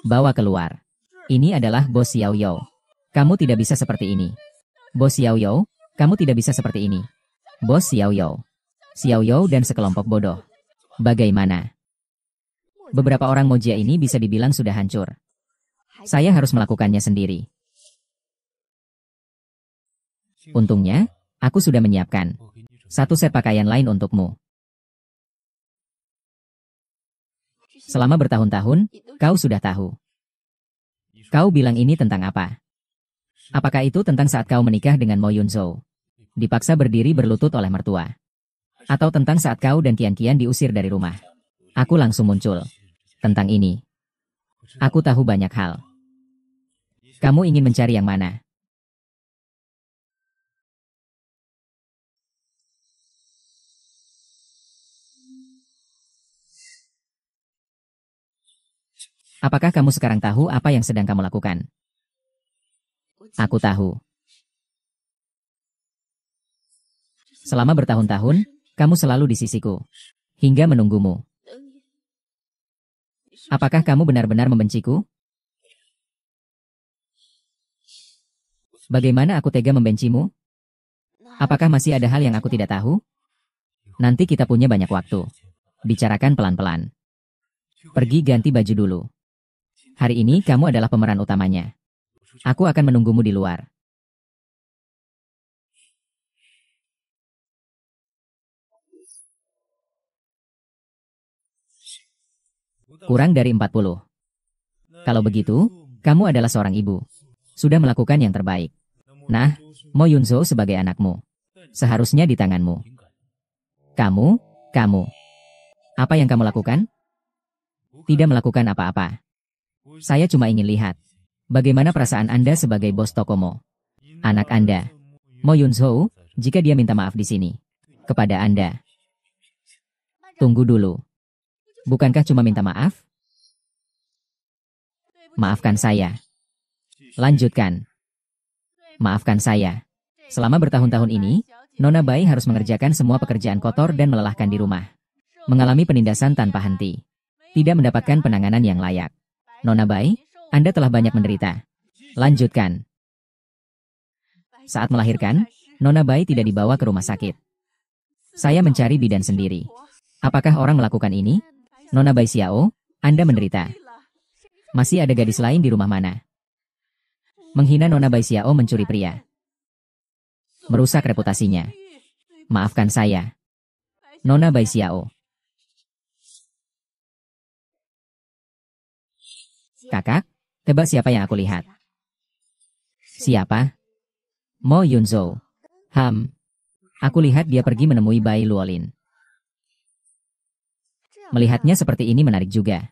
Bawa keluar. Ini adalah Bos Xiao Yo. Kamu tidak bisa seperti ini. Bos Xiao Yo, kamu tidak bisa seperti ini. Bos Xiao Yo. Xiao Yo dan sekelompok bodoh. Bagaimana? Beberapa orang Mojia ini bisa dibilang sudah hancur. Saya harus melakukannya sendiri. Untungnya, aku sudah menyiapkan satu set pakaian lain untukmu. Selama bertahun-tahun, kau sudah tahu. Kau bilang ini tentang apa? Apakah itu tentang saat kau menikah dengan Mo Yunzhou? Dipaksa berdiri berlutut oleh mertua? Atau tentang saat kau dan Qian diusir dari rumah? Aku langsung muncul. Tentang ini. Aku tahu banyak hal. Kamu ingin mencari yang mana? Apakah kamu sekarang tahu apa yang sedang kamu lakukan? Aku tahu. Selama bertahun-tahun, kamu selalu di sisiku. Hingga menunggumu. Apakah kamu benar-benar membenciku? Bagaimana aku tega membencimu? Apakah masih ada hal yang aku tidak tahu? Nanti kita punya banyak waktu. Bicarakan pelan-pelan. Pergi ganti baju dulu. Hari ini kamu adalah pemeran utamanya. Aku akan menunggumu di luar. Kurang dari 40. Kalau begitu, kamu adalah seorang ibu. Sudah melakukan yang terbaik. Nah, Mo Yunzhou sebagai anakmu. Seharusnya di tanganmu. Kamu. Apa yang kamu lakukan? Tidak melakukan apa-apa. Saya cuma ingin lihat. Bagaimana perasaan Anda sebagai bos toko Mo? Anak Anda. Mo Yunzhou, jika dia minta maaf di sini. Kepada Anda. Tunggu dulu. Bukankah cuma minta maaf? Maafkan saya. Lanjutkan. Maafkan saya. Selama bertahun-tahun ini, Nona Bai harus mengerjakan semua pekerjaan kotor dan melelahkan di rumah. Mengalami penindasan tanpa henti. Tidak mendapatkan penanganan yang layak. Nona Bai, Anda telah banyak menderita. Lanjutkan. Saat melahirkan, Nona Bai tidak dibawa ke rumah sakit. Saya mencari bidan sendiri. Apakah orang melakukan ini? Nona Bai Xiao, Anda menderita. Masih ada gadis lain di rumah mana? Menghina Nona Bai Xiao mencuri pria. Merusak reputasinya. Maafkan saya. Nona Bai Xiao. Kakak, tebak siapa yang aku lihat? Siapa? Mo Yunzhou. Aku lihat dia pergi menemui Bai Luolin. Melihatnya seperti ini menarik juga.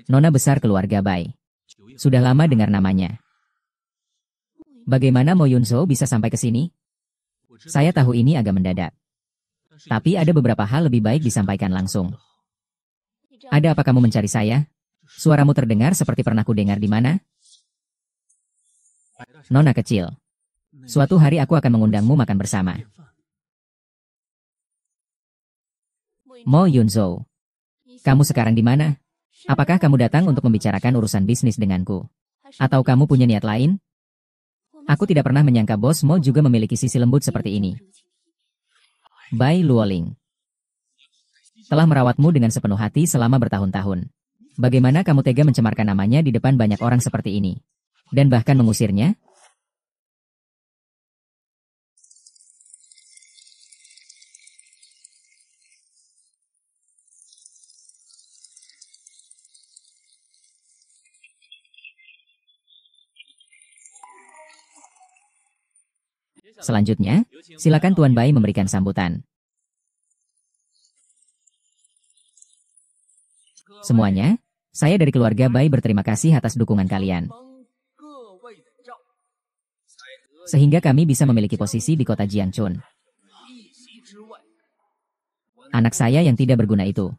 Nona besar keluarga Bai. Sudah lama dengar namanya. Bagaimana Mo Yunzhou bisa sampai ke sini? Saya tahu ini agak mendadak. Tapi ada beberapa hal lebih baik disampaikan langsung. Ada apa kamu mencari saya? Suaramu terdengar seperti pernah kudengar di mana? Nona kecil. Suatu hari aku akan mengundangmu makan bersama. Mo Yunzhou. Kamu sekarang di mana? Apakah kamu datang untuk membicarakan urusan bisnis denganku? Atau kamu punya niat lain? Aku tidak pernah menyangka Bos Mo juga memiliki sisi lembut seperti ini. Bai Luoling. Telah merawatmu dengan sepenuh hati selama bertahun-tahun. Bagaimana kamu tega mencemarkan namanya di depan banyak orang seperti ini? Dan bahkan mengusirnya? Selanjutnya, silakan Tuan Bai memberikan sambutan. Semuanya, saya dari keluarga Bai berterima kasih atas dukungan kalian. Sehingga kami bisa memiliki posisi di kota Jiangchun. Anak saya yang tidak berguna itu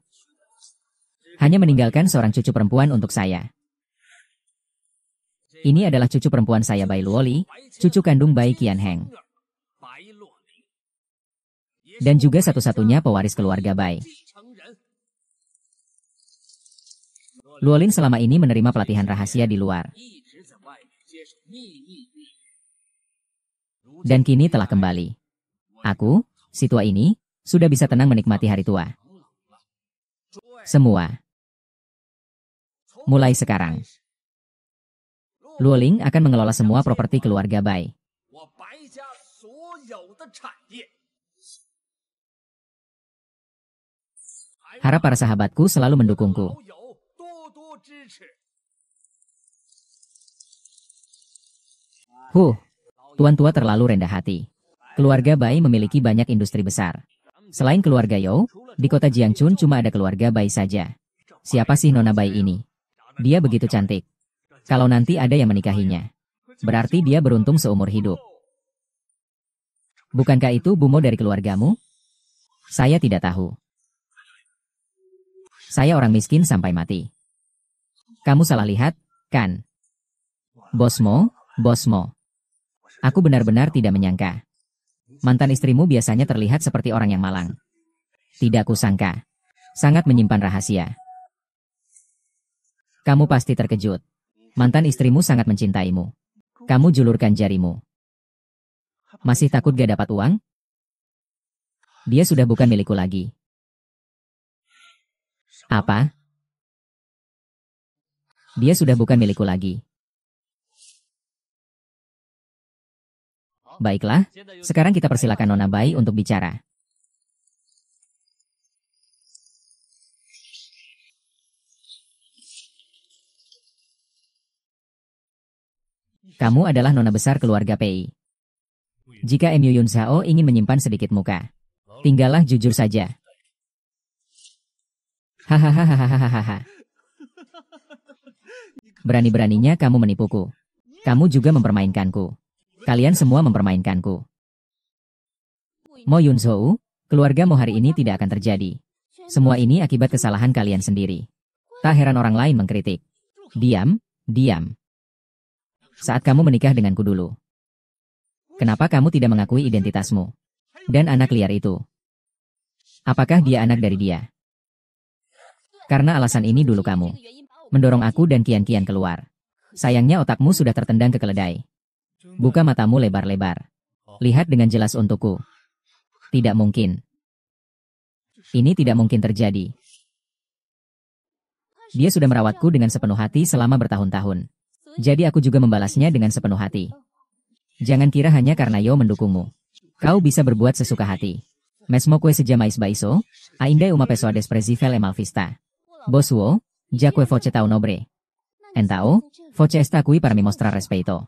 hanya meninggalkan seorang cucu perempuan untuk saya. Ini adalah cucu perempuan saya Bai Luoli, cucu kandung Bai Qianheng. Dan juga satu-satunya pewaris keluarga Bai. Luolin selama ini menerima pelatihan rahasia di luar. Dan kini telah kembali. Aku, si tua ini, sudah bisa tenang menikmati hari tua. Semua. Mulai sekarang. Luoling akan mengelola semua properti keluarga Bai. Harap para sahabatku selalu mendukungku. Tuan tua terlalu rendah hati. Keluarga Bai memiliki banyak industri besar. Selain keluarga You, di kota Jiangchun cuma ada keluarga Bai saja. Siapa sih Nona Bai ini? Dia begitu cantik. Kalau nanti ada yang menikahinya, berarti dia beruntung seumur hidup. Bukankah itu Bumo dari keluargamu? Saya tidak tahu. Saya orang miskin sampai mati. Kamu salah lihat, kan? Bosmo. Aku benar-benar tidak menyangka. Mantan istrimu biasanya terlihat seperti orang yang malang. Tidak kusangka. Sangat menyimpan rahasia. Kamu pasti terkejut. Mantan istrimu sangat mencintaimu. Kamu julurkan jarimu. Masih takut gak dapat uang? Dia sudah bukan milikku lagi. Apa? Dia sudah bukan milikku lagi. Baiklah, sekarang kita persilakan Nona Bai untuk bicara. Kamu adalah nona besar keluarga Pei. Jika Mu Yun Zhao ingin menyimpan sedikit muka, tinggallah jujur saja. Hahaha. Berani-beraninya kamu menipuku. Kamu juga mempermainkanku. Kalian semua mempermainkanku. Mo Yun Zhou, keluarga Mo hari ini tidak akan terjadi. Semua ini akibat kesalahan kalian sendiri. Tak heran orang lain mengkritik. Diam. Saat kamu menikah denganku dulu. Kenapa kamu tidak mengakui identitasmu? Dan anak liar itu. Apakah dia anak dari dia? Karena alasan ini dulu kamu mendorong aku dan Kian keluar. Sayangnya otakmu sudah tertendang ke keledai. Buka matamu lebar-lebar. Lihat dengan jelas untukku. Tidak mungkin. Ini tidak mungkin terjadi. Dia sudah merawatku dengan sepenuh hati selama bertahun-tahun. Jadi aku juga membalasnya dengan sepenuh hati. Jangan kira hanya karena Yo mendukungmu. Kau bisa berbuat sesuka hati. Mesmo kue sejamais baiso, ainda uma pessoa desprezível e malvista. Bosuo, já que foche tão nobre. Então, foche está aqui para me mostrar respeito.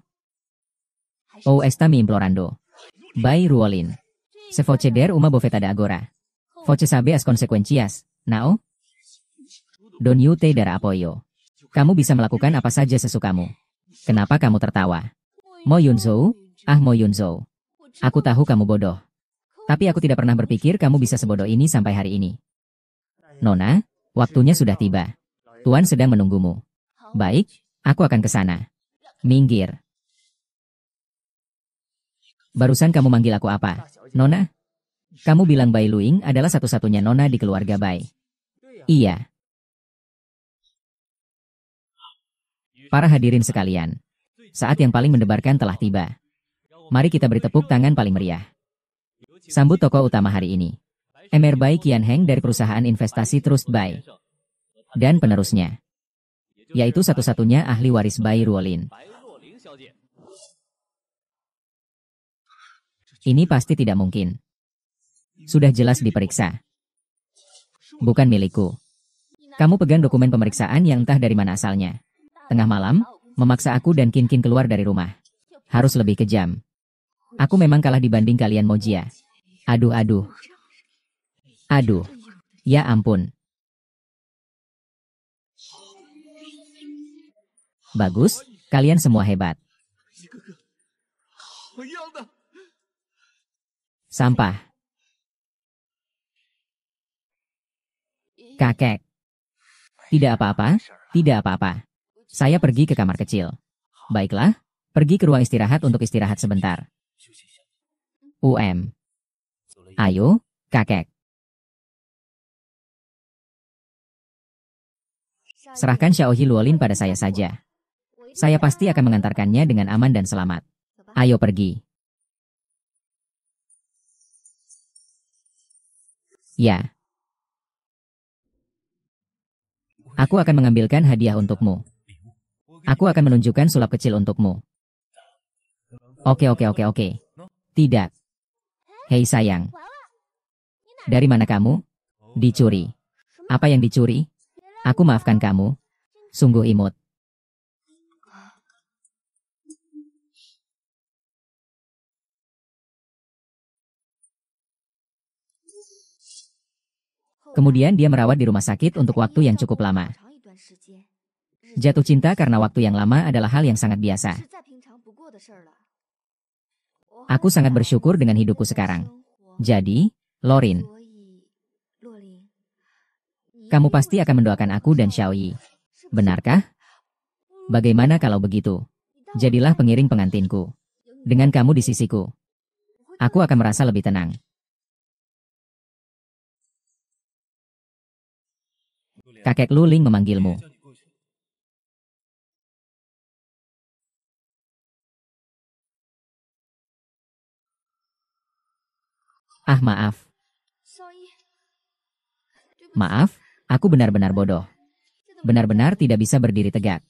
Ou está me implorando. Bai Ruolin. Se foche der uma bofetada agora. Foche sabe as consequências, não? Don't you te dar apoyo. Kamu bisa melakukan apa saja sesukamu. Kenapa kamu tertawa? Mo Yun Zhou, Mo Yun Zhou. Aku tahu kamu bodoh. Tapi aku tidak pernah berpikir kamu bisa sebodoh ini sampai hari ini. Nona, waktunya sudah tiba. Tuan sedang menunggumu. Baik, aku akan ke sana. Minggir. Barusan kamu manggil aku apa? Nona? Kamu bilang Bai Luing adalah satu-satunya nona di keluarga Bai. Iya. Para hadirin sekalian, saat yang paling mendebarkan telah tiba. Mari kita beri tepuk tangan paling meriah. Sambut tokoh utama hari ini. Emer Bai Qianheng dari perusahaan investasi Trust Bai. Dan penerusnya, yaitu satu-satunya ahli waris Bai Ruolin. Ini pasti tidak mungkin. Sudah jelas diperiksa. Bukan milikku. Kamu pegang dokumen pemeriksaan yang entah dari mana asalnya. Tengah malam, memaksa aku dan Qin Qin keluar dari rumah. Harus lebih kejam. Aku memang kalah dibanding kalian Mojia. Aduh. Ya ampun. Bagus, kalian semua hebat. Sampah. Kakek. Tidak apa-apa, tidak apa-apa. Saya pergi ke kamar kecil. Baiklah, pergi ke ruang istirahat untuk istirahat sebentar. Ayo, kakek. Serahkan Xiaoyi Luolin pada saya saja. Saya pasti akan mengantarkannya dengan aman dan selamat. Ayo pergi. Ya. Aku akan mengambilkan hadiah untukmu. Aku akan menunjukkan sulap kecil untukmu. Oke. Tidak. Hei sayang. Dari mana kamu? Dicuri. Apa yang dicuri? Aku maafkan kamu. Sungguh imut. Kemudian dia merawat di rumah sakit untuk waktu yang cukup lama. Jatuh cinta karena waktu yang lama adalah hal yang sangat biasa. Aku sangat bersyukur dengan hidupku sekarang. Jadi, Lorin, kamu pasti akan mendoakan aku dan Xiaoyi. Benarkah? Bagaimana kalau begitu? Jadilah pengiring pengantinku. Dengan kamu di sisiku, aku akan merasa lebih tenang. Kakek Luling memanggilmu. Maaf. Maaf, aku benar-benar bodoh. Benar-benar tidak bisa berdiri tegak.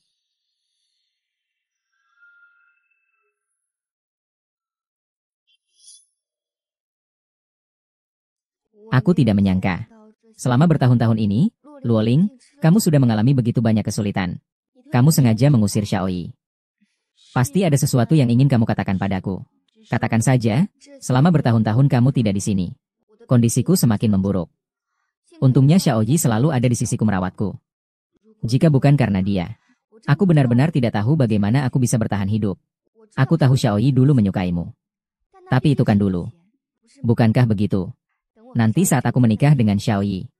Aku tidak menyangka. Selama bertahun-tahun ini, Luoling, kamu sudah mengalami begitu banyak kesulitan. Kamu sengaja mengusir Xiaoyi. Pasti ada sesuatu yang ingin kamu katakan padaku. Katakan saja, selama bertahun-tahun kamu tidak di sini. Kondisiku semakin memburuk. Untungnya Xiaoyi selalu ada di sisiku merawatku. Jika bukan karena dia, aku benar-benar tidak tahu bagaimana aku bisa bertahan hidup. Aku tahu Xiaoyi dulu menyukaimu. Tapi itu kan dulu. Bukankah begitu? Nanti saat aku menikah dengan Xiaoyi,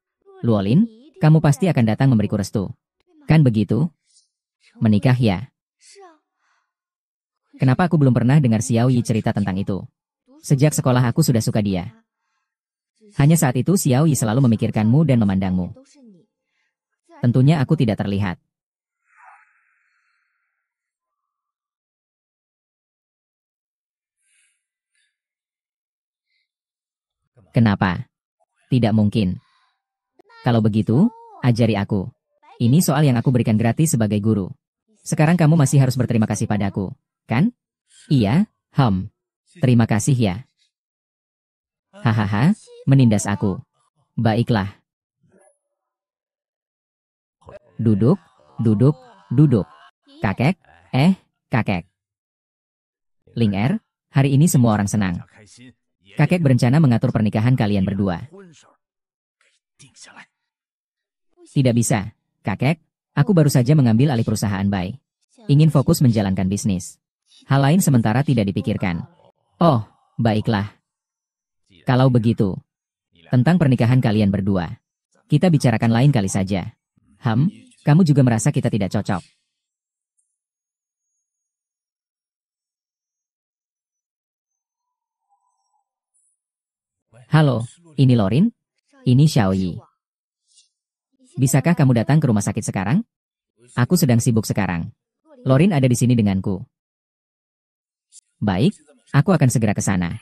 Luolin, kamu pasti akan datang memberiku restu. Kan begitu? Menikah ya? Kenapa aku belum pernah dengar Xiaoyi cerita tentang itu? Sejak sekolah aku sudah suka dia. Hanya saat itu Xiaoyi selalu memikirkanmu dan memandangmu. Tentunya aku tidak terlihat. Kenapa? Tidak mungkin. Kalau begitu, ajari aku. Ini soal yang aku berikan gratis sebagai guru. Sekarang kamu masih harus berterima kasih padaku, kan? Iya, terima kasih ya. Hahaha, menindas aku. Baiklah. Duduk. Kakek, kakek. Ling Er, hari ini semua orang senang. Kakek berencana mengatur pernikahan kalian berdua. Tidak bisa, kakek. Aku baru saja mengambil alih perusahaan Bai. Ingin fokus menjalankan bisnis. Hal lain sementara tidak dipikirkan. Oh, baiklah. Kalau begitu, tentang pernikahan kalian berdua, kita bicarakan lain kali saja. Kamu juga merasa kita tidak cocok. Halo, ini Lorin, ini Xiaoyi. Bisakah kamu datang ke rumah sakit sekarang? Aku sedang sibuk sekarang. Lorin ada di sini denganku. Baik, aku akan segera ke sana.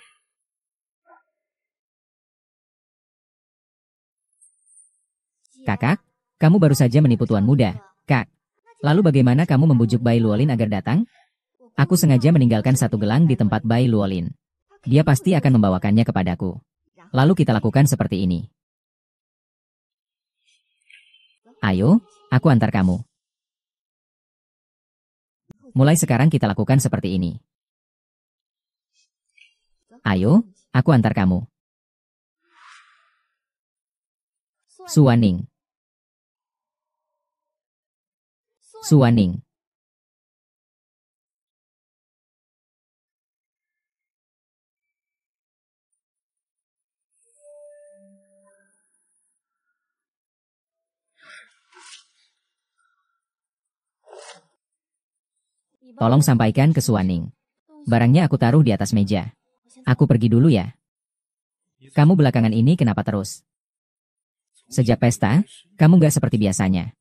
Kakak, kamu baru saja menipu tuan muda, Kak. Lalu bagaimana kamu membujuk Bai Luolin agar datang? Aku sengaja meninggalkan satu gelang di tempat Bai Luolin. Dia pasti akan membawakannya kepadaku. Lalu kita lakukan seperti ini. Ayo, aku antar kamu. Mulai sekarang kita lakukan seperti ini. Ayo, aku antar kamu. Suwaning. Suwaning. Tolong sampaikan ke Suwaning. Barangnya aku taruh di atas meja. Aku pergi dulu ya. Kamu belakangan ini kenapa terus? Sejak pesta, kamu gak seperti biasanya.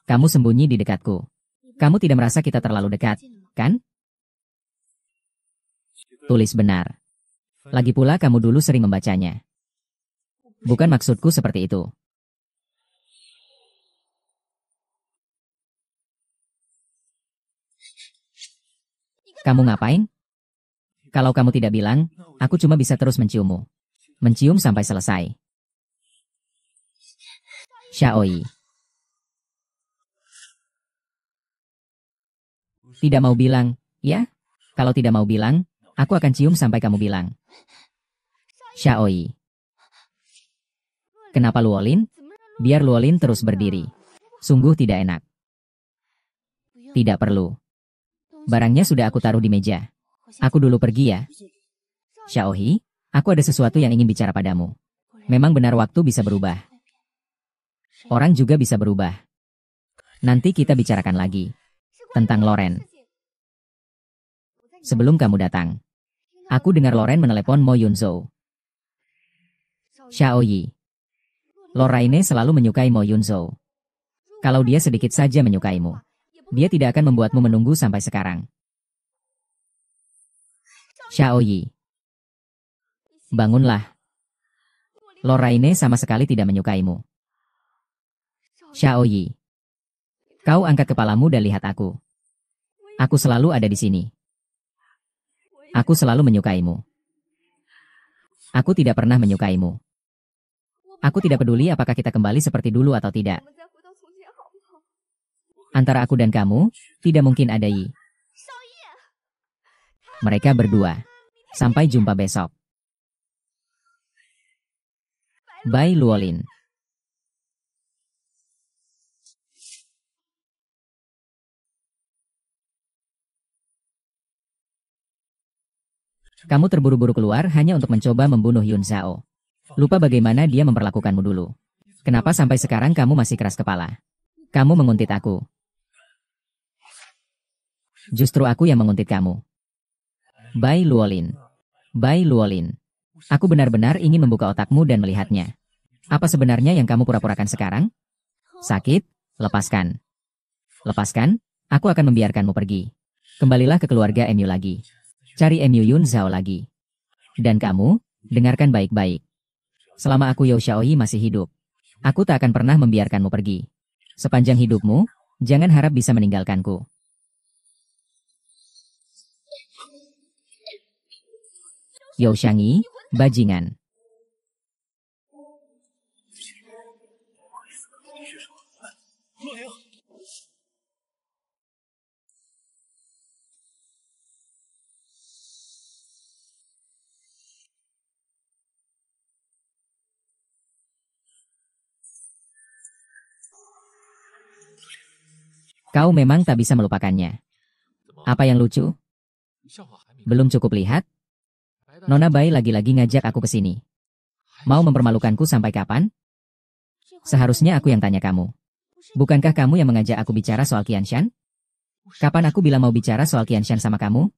Kamu sembunyi di dekatku. Kamu tidak merasa kita terlalu dekat, kan? Tulis benar. Lagi pula kamu dulu sering membacanya. Bukan maksudku seperti itu. Kamu ngapain? Kalau kamu tidak bilang, aku cuma bisa terus menciummu. Mencium sampai selesai. Xiaoi. Tidak mau bilang, ya? Kalau tidak mau bilang, aku akan cium sampai kamu bilang. Xiaoi. Kenapa Luolin? Biar Luolin terus berdiri. Sungguh tidak enak. Tidak perlu. Barangnya sudah aku taruh di meja. Aku dulu pergi ya. Xiaohi, aku ada sesuatu yang ingin bicara padamu. Memang benar waktu bisa berubah. Orang juga bisa berubah. Nanti kita bicarakan lagi. Tentang Loren. Sebelum kamu datang. Aku dengar Loren menelepon Mo Yunzhou. Xiaoyi. Lorraine selalu menyukai Mo Yunzhou. Kalau dia sedikit saja menyukaimu, dia tidak akan membuatmu menunggu sampai sekarang. Xiaoyi. Bangunlah. Lorraine sama sekali tidak menyukaimu. Xiaoyi. Kau angkat kepalamu dan lihat aku. Aku selalu ada di sini. Aku selalu menyukaimu. Aku tidak pernah menyukaimu. Aku tidak peduli apakah kita kembali seperti dulu atau tidak. Antara aku dan kamu, tidak mungkin ada yi. Mereka berdua. Sampai jumpa besok. Bai Luolin. Kamu terburu-buru keluar hanya untuk mencoba membunuh Yun Zhao. Lupa bagaimana dia memperlakukanmu dulu. Kenapa sampai sekarang kamu masih keras kepala? Kamu menguntit aku. Justru aku yang menguntit kamu. Bai Luolin. Bai Luolin. Aku benar-benar ingin membuka otakmu dan melihatnya. Apa sebenarnya yang kamu pura-purakan sekarang? Sakit? Lepaskan. Lepaskan, aku akan membiarkanmu pergi. Kembalilah ke keluarga Emu lagi. Cari Emu Yun Zhao lagi. Dan kamu, dengarkan baik-baik. Selama aku Yao Xiaoyi masih hidup, aku tak akan pernah membiarkanmu pergi. Sepanjang hidupmu, jangan harap bisa meninggalkanku. Yao Xiangyi, bajingan. Kau memang tak bisa melupakannya. Apa yang lucu? Belum cukup lihat? Nona Bai lagi-lagi ngajak aku ke sini. Mau mempermalukanku sampai kapan? Seharusnya aku yang tanya kamu. Bukankah kamu yang mengajak aku bicara soal Qianshan? Kapan aku bilang mau bicara soal Qianshan sama kamu?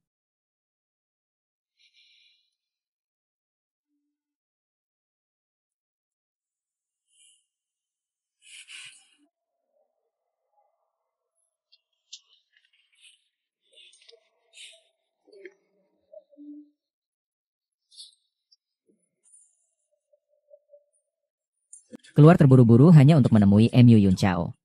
keluar terburu-buru hanya untuk menemui Mu Yun Chao.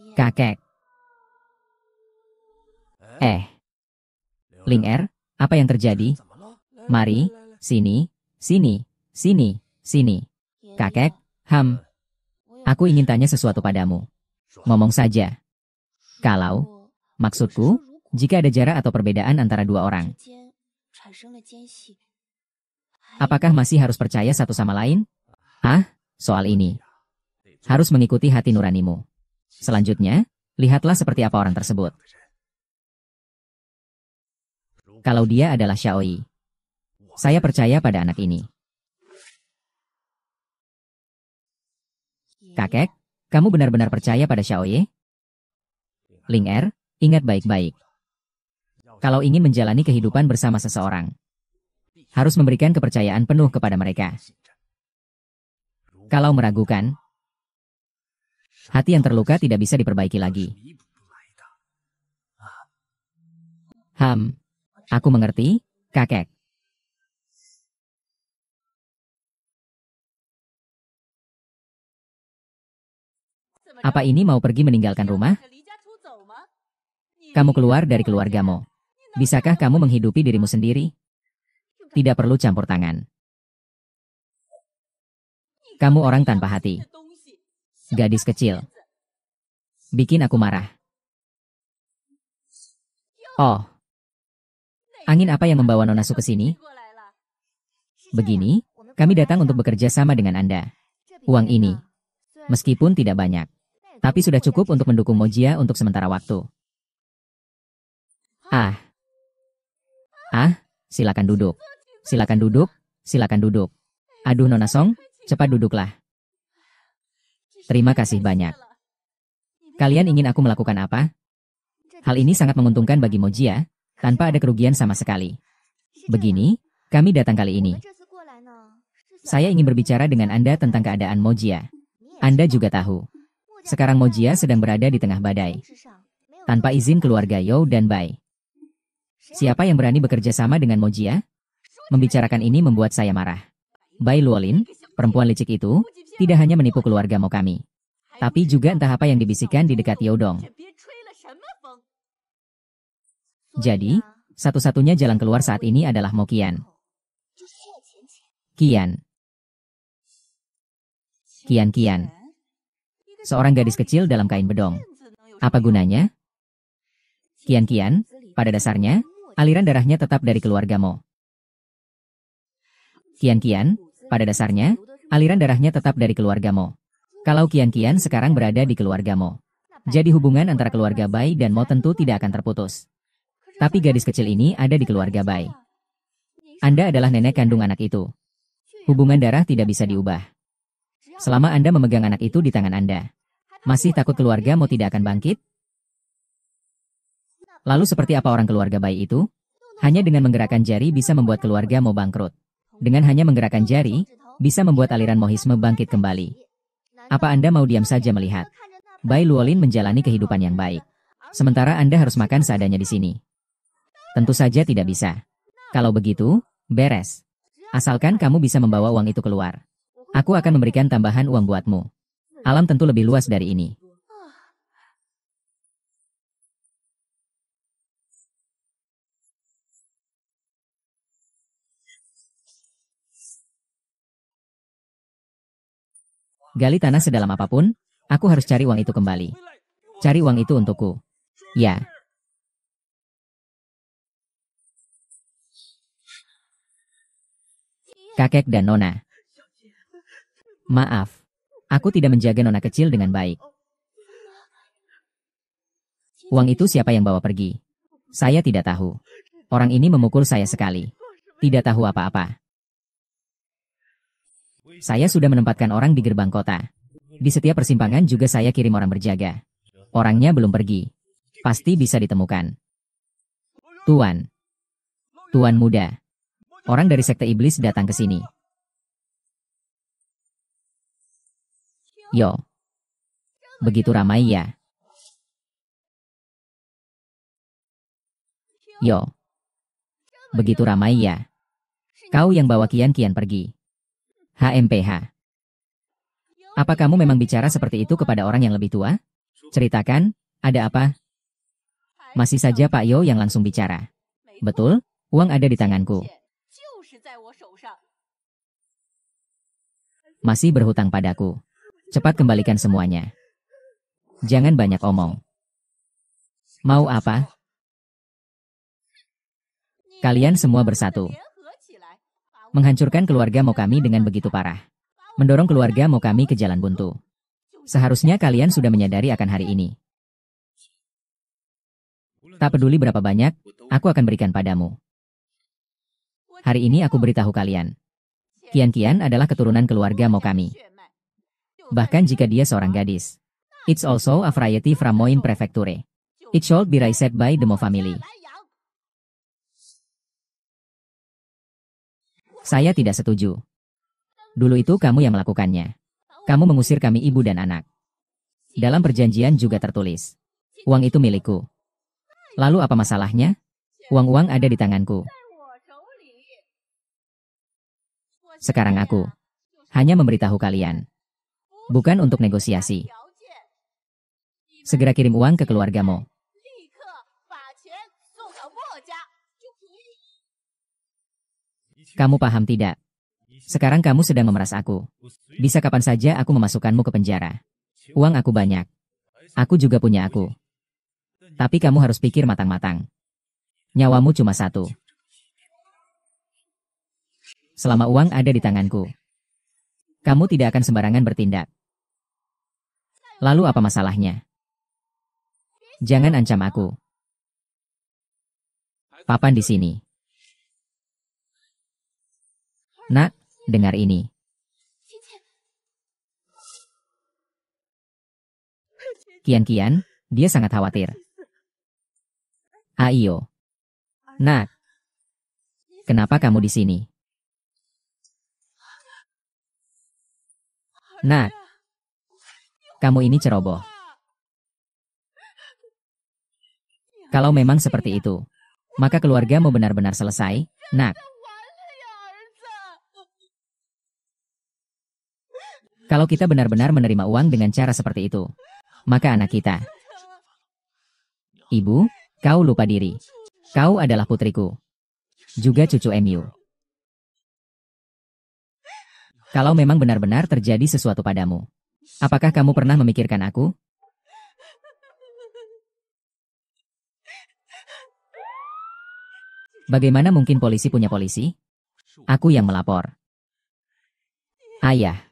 Kakek. Ling Er, apa yang terjadi? Mari, sini, sini, sini, sini. Kakek, aku ingin tanya sesuatu padamu. Ngomong saja. Maksudku, jika ada jarak atau perbedaan antara dua orang, apakah masih harus percaya satu sama lain? Soal ini. Harus mengikuti hati nuranimu. Selanjutnya, lihatlah seperti apa orang tersebut. Kalau dia adalah Xiaoyi, saya percaya pada anak ini. Kakek, kamu benar-benar percaya pada Xiaoyi? Ling Er, ingat baik-baik. Kalau ingin menjalani kehidupan bersama seseorang, harus memberikan kepercayaan penuh kepada mereka. Kalau meragukan, hati yang terluka tidak bisa diperbaiki lagi. Aku mengerti, kakek. Apa ini mau pergi meninggalkan rumah? Kamu keluar dari keluargamu. Bisakah kamu menghidupi dirimu sendiri? Tidak perlu campur tangan. Kamu orang tanpa hati. Gadis kecil. Bikin aku marah. Angin apa yang membawa Nona Su ke sini? Begini, kami datang untuk bekerja sama dengan Anda. Uang ini, meskipun tidak banyak, tapi sudah cukup untuk mendukung Mojia untuk sementara waktu. Silakan duduk. Silakan duduk, silakan duduk. Aduh Nona Song, cepat duduklah. Terima kasih banyak. Kalian ingin aku melakukan apa? Hal ini sangat menguntungkan bagi Mojia, tanpa ada kerugian sama sekali. Begini, kami datang kali ini. Saya ingin berbicara dengan Anda tentang keadaan Mojia. Anda juga tahu. Sekarang Mojia sedang berada di tengah badai. Tanpa izin keluarga You dan Bai. Siapa yang berani bekerja sama dengan Mojia? Membicarakan ini membuat saya marah. Bai Luolin, perempuan licik itu, tidak hanya menipu keluarga Mo kami. Tapi juga entah apa yang dibisikkan di dekat Youdong. Jadi, satu-satunya jalan keluar saat ini adalah Mo Qian. Qian. Seorang gadis kecil dalam kain bedong. Apa gunanya? Qian, pada dasarnya, aliran darahnya tetap dari keluarga Mo. Qian, pada dasarnya, aliran darahnya tetap dari keluarga Mo. Kalau Qian sekarang berada di keluarga Mo, jadi hubungan antara keluarga Bai dan Mo tentu tidak akan terputus. Tapi gadis kecil ini ada di keluarga Bai. Anda adalah nenek kandung anak itu. Hubungan darah tidak bisa diubah. Selama Anda memegang anak itu di tangan Anda, masih takut keluarga Mo tidak akan bangkit? Lalu seperti apa orang keluarga Bai itu? Hanya dengan menggerakkan jari bisa membuat keluarga Mo bangkrut. Dengan hanya menggerakkan jari, bisa membuat aliran mohisme bangkit kembali. Apa Anda mau diam saja melihat Bai Luolin menjalani kehidupan yang baik, sementara Anda harus makan seadanya di sini? Tentu saja tidak bisa. Kalau begitu, beres. Asalkan kamu bisa membawa uang itu keluar. Aku akan memberikan tambahan uang buatmu. Alam tentu lebih luas dari ini. Gali tanah sedalam apapun, aku harus cari uang itu kembali. Cari uang itu untukku. Ya. Kakek dan Nona. Maaf, aku tidak menjaga Nona kecil dengan baik. Uang itu siapa yang bawa pergi? Saya tidak tahu. Orang ini memukul saya sekali. Tidak tahu apa-apa. Saya sudah menempatkan orang di gerbang kota. Di setiap persimpangan juga saya kirim orang berjaga. Orangnya belum pergi. Pasti bisa ditemukan. Tuan. Tuan muda. Orang dari sekte iblis datang ke sini. Yo. Begitu ramai ya. Yo. Begitu ramai ya. Kau yang bawa Kian-Kian pergi. HMPH. Apa kamu memang bicara seperti itu kepada orang yang lebih tua? Ceritakan, ada apa? Masih saja Pak Yo yang langsung bicara. Betul, uang ada di tanganku. Masih berhutang padaku. Cepat kembalikan semuanya. Jangan banyak omong. Mau apa? Kalian semua bersatu. Menghancurkan keluarga Mokami dengan begitu parah. Mendorong keluarga Mokami ke jalan buntu. Seharusnya kalian sudah menyadari akan hari ini. Tak peduli berapa banyak, aku akan berikan padamu. Hari ini aku beritahu kalian. Kian-Kian adalah keturunan keluarga Mokami. Bahkan jika dia seorang gadis. It's also a variety from Moin Prefecture. It should be raised by the Mo family. Saya tidak setuju. Dulu itu kamu yang melakukannya. Kamu mengusir kami ibu dan anak. Dalam perjanjian juga tertulis. Uang itu milikku. Lalu apa masalahnya? Uang-uang ada di tanganku. Sekarang aku hanya memberitahu kalian. Bukan untuk negosiasi. Segera kirim uang ke keluargamu. Kamu paham tidak? Sekarang kamu sedang memeras aku. Bisa kapan saja aku memasukkanmu ke penjara. Uang aku banyak. Aku juga punya aku. Tapi kamu harus pikir matang-matang. Nyawamu cuma satu. Selama uang ada di tanganku, kamu tidak akan sembarangan bertindak. Lalu apa masalahnya? Jangan ancam aku. Papan di sini. Nak, dengar ini. Kian-Kian, dia sangat khawatir. Ayo. Nak. Kenapa kamu di sini? Nak. Kamu ini ceroboh. Kalau memang seperti itu, maka keluarga mau benar-benar selesai, nak. Kalau kita benar-benar menerima uang dengan cara seperti itu, maka anak kita. Ibu, kau lupa diri. Kau adalah putriku. Juga cucu MU. Kalau memang benar-benar terjadi sesuatu padamu, apakah kamu pernah memikirkan aku? Bagaimana mungkin polisi punya polisi? Aku yang melapor. Ayah.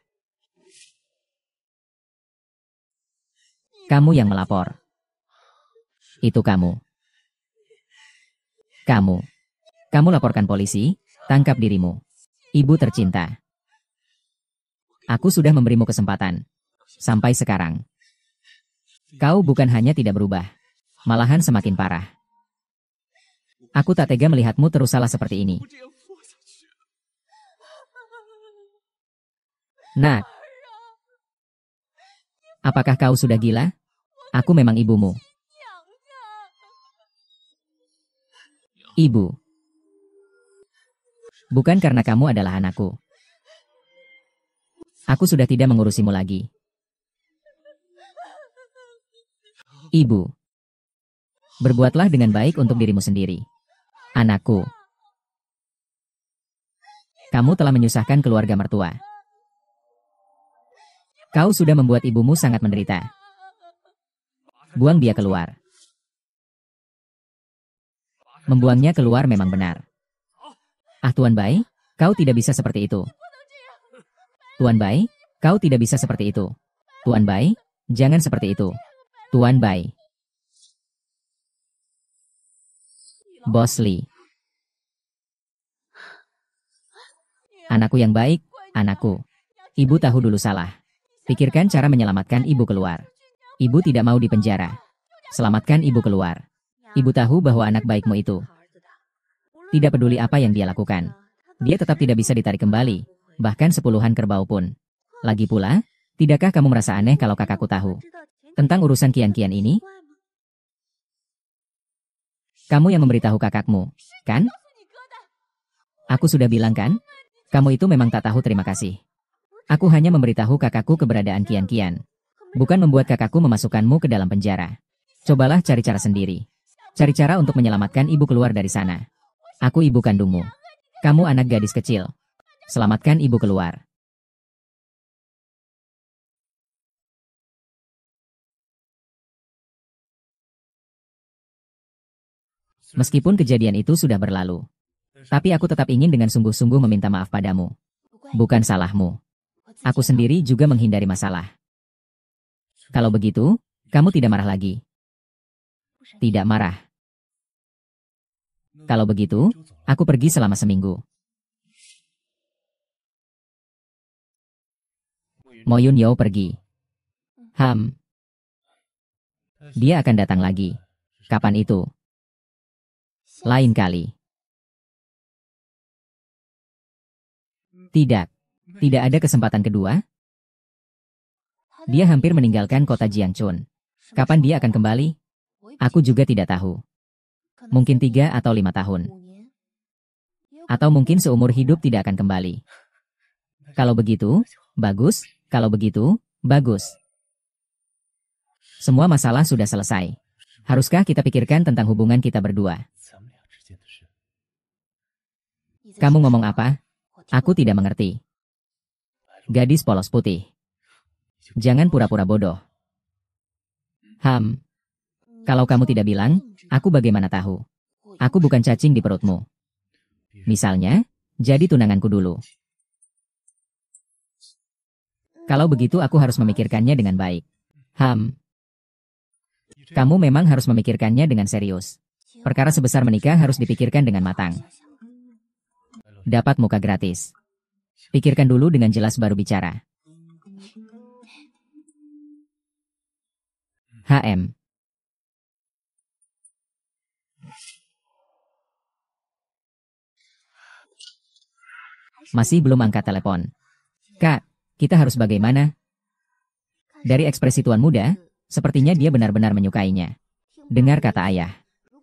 Kamu yang melapor. Itu kamu. Kamu laporkan polisi, tangkap dirimu. Ibu tercinta. Aku sudah memberimu kesempatan. Sampai sekarang. Kau bukan hanya tidak berubah, malahan semakin parah. Aku tak tega melihatmu terus salah seperti ini. Nak. Apakah kau sudah gila? Aku memang ibumu. Ibu. Bukan karena kamu adalah anakku. Aku sudah tidak mengurusimu lagi. Ibu. Berbuatlah dengan baik untuk dirimu sendiri. Anakku. Kamu telah menyusahkan keluarga mertua. Kau sudah membuat ibumu sangat menderita. Buang dia keluar. Membuangnya keluar memang benar. Ah Tuan Bai, kau tidak bisa seperti itu. Tuan Bai, kau tidak bisa seperti itu. Tuan Bai, jangan seperti itu. Tuan Bai. Bos Li. Anakku yang baik, anakku. Ibu tahu dulu salah. Pikirkan cara menyelamatkan ibu keluar. Ibu tidak mau dipenjara. Selamatkan ibu keluar. Ibu tahu bahwa anak baikmu itu tidak peduli apa yang dia lakukan. Dia tetap tidak bisa ditarik kembali, bahkan sepuluhan kerbau pun. Lagi pula, tidakkah kamu merasa aneh kalau kakakku tahu tentang urusan kian-kian ini? Kamu yang memberitahu kakakmu, kan? Aku sudah bilang kan? Kamu itu memang tak tahu terima kasih. Aku hanya memberitahu kakakku keberadaan kian-kian. Bukan membuat kakakku memasukkanmu ke dalam penjara. Cobalah cari cara sendiri. Cari cara untuk menyelamatkan ibu keluar dari sana. Aku ibu kandungmu. Kamu anak gadis kecil. Selamatkan ibu keluar. Meskipun kejadian itu sudah berlalu. Tapi aku tetap ingin dengan sungguh-sungguh meminta maaf padamu. Bukan salahmu. Aku sendiri juga menghindari masalah. Kalau begitu, kamu tidak marah lagi. Tidak marah. Kalau begitu, aku pergi selama seminggu. Mo Yun Yo pergi. Dia akan datang lagi. Kapan itu? Lain kali. Tidak. Tidak ada kesempatan kedua? Dia hampir meninggalkan kota Jiangchun. Kapan dia akan kembali? Aku juga tidak tahu. Mungkin 3 atau 5 tahun. Atau mungkin seumur hidup tidak akan kembali. Kalau begitu, bagus. Kalau begitu, bagus. Semua masalah sudah selesai. Haruskah kita pikirkan tentang hubungan kita berdua? Kamu ngomong apa? Aku tidak mengerti. Gadis polos putih. Jangan pura-pura bodoh. Kalau kamu tidak bilang, aku bagaimana tahu? Aku bukan cacing di perutmu. Misalnya, jadi tunanganku dulu. Kalau begitu aku harus memikirkannya dengan baik. Kamu memang harus memikirkannya dengan serius. Perkara sebesar menikah harus dipikirkan dengan matang. Dapat muka gratis. Pikirkan dulu dengan jelas baru bicara. Masih belum angkat telepon. Kak, kita harus bagaimana? Dari ekspresi tuan muda, sepertinya dia benar-benar menyukainya. Dengar kata ayah.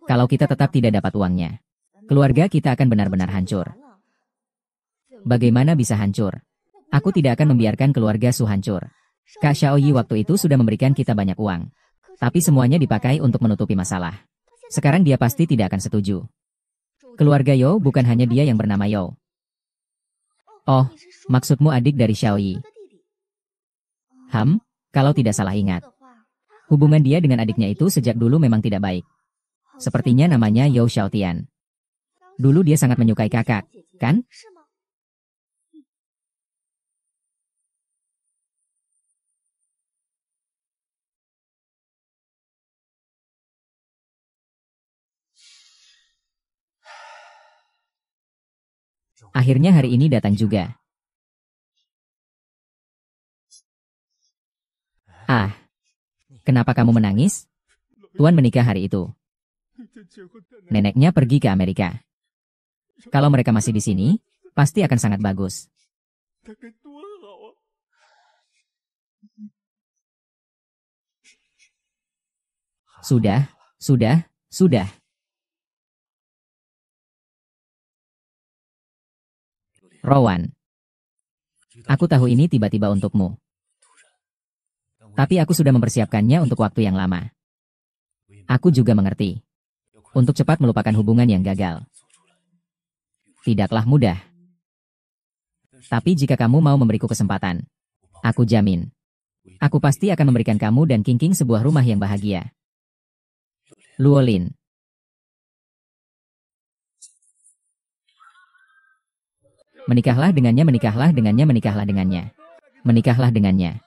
Kalau kita tetap tidak dapat uangnya, keluarga kita akan benar-benar hancur. Bagaimana bisa hancur? Aku tidak akan membiarkan keluarga Su hancur. Kak Xiaoyi waktu itu sudah memberikan kita banyak uang. Tapi semuanya dipakai untuk menutupi masalah. Sekarang dia pasti tidak akan setuju. Keluarga Yo bukan hanya dia yang bernama Yo. Oh, maksudmu adik dari Xiaoyi? Kalau tidak salah ingat. Hubungan dia dengan adiknya itu sejak dulu memang tidak baik. Sepertinya namanya Yo Xiaotian. Dulu dia sangat menyukai kakak, kan? Akhirnya hari ini datang juga. Kenapa kamu menangis? Tuan menikah hari itu. Neneknya pergi ke Amerika. Kalau mereka masih di sini, pasti akan sangat bagus. Sudah. Rowan. Aku tahu ini tiba-tiba untukmu. Tapi aku sudah mempersiapkannya untuk waktu yang lama. Aku juga mengerti. Untuk cepat melupakan hubungan yang gagal. Tidaklah mudah. Tapi jika kamu mau memberiku kesempatan, aku jamin. Aku pasti akan memberikan kamu dan King sebuah rumah yang bahagia. Luolin. Menikahlah dengannya. Menikahlah dengannya.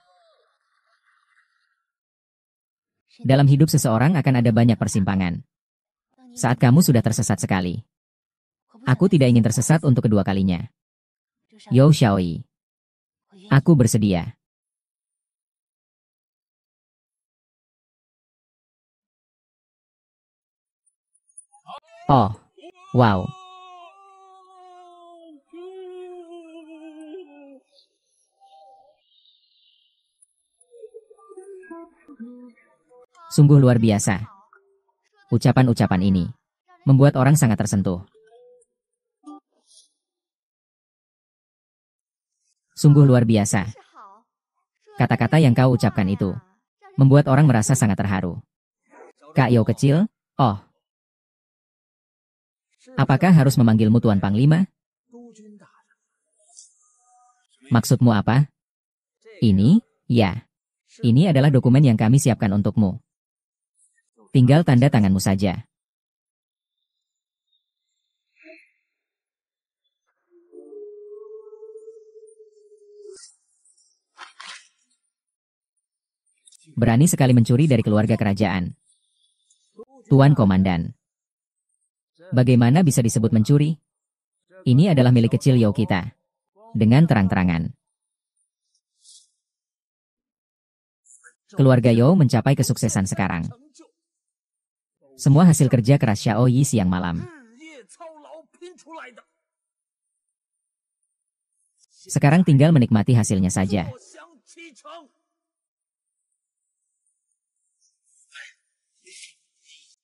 Dalam hidup seseorang akan ada banyak persimpangan. Saat kamu sudah tersesat sekali. Aku tidak ingin tersesat untuk kedua kalinya. Yo Xiaoyi. Aku bersedia. Oh, wow. Sungguh luar biasa. Ucapan-ucapan ini membuat orang sangat tersentuh. Sungguh luar biasa. Kata-kata yang kau ucapkan itu membuat orang merasa sangat terharu. Kak Yo kecil, oh. Apakah harus memanggilmu Tuan Panglima? Maksudmu apa? Ini, ya. Ini adalah dokumen yang kami siapkan untukmu. Tinggal tanda tanganmu saja. Berani sekali mencuri dari keluarga kerajaan. Tuan Komandan. Bagaimana bisa disebut mencuri? Ini adalah milik kecil Yo kita. Dengan terang-terangan. Keluarga Yo mencapai kesuksesan sekarang. Semua hasil kerja keras Xiao Yi siang malam. Sekarang tinggal menikmati hasilnya saja.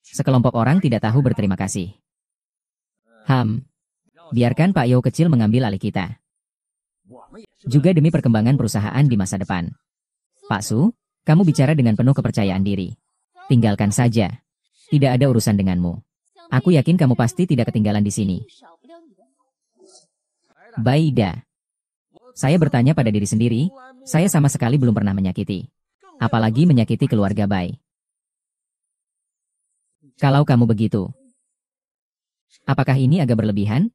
Sekelompok orang tidak tahu berterima kasih. Biarkan Pak Yo kecil mengambil alih kita. Juga demi perkembangan perusahaan di masa depan. Pak Su, kamu bicara dengan penuh kepercayaan diri. Tinggalkan saja. Tidak ada urusan denganmu. Aku yakin kamu pasti tidak ketinggalan di sini. Baida. Saya bertanya pada diri sendiri, saya sama sekali belum pernah menyakiti. Apalagi menyakiti keluarga Bai. Kalau kamu begitu, apakah ini agak berlebihan?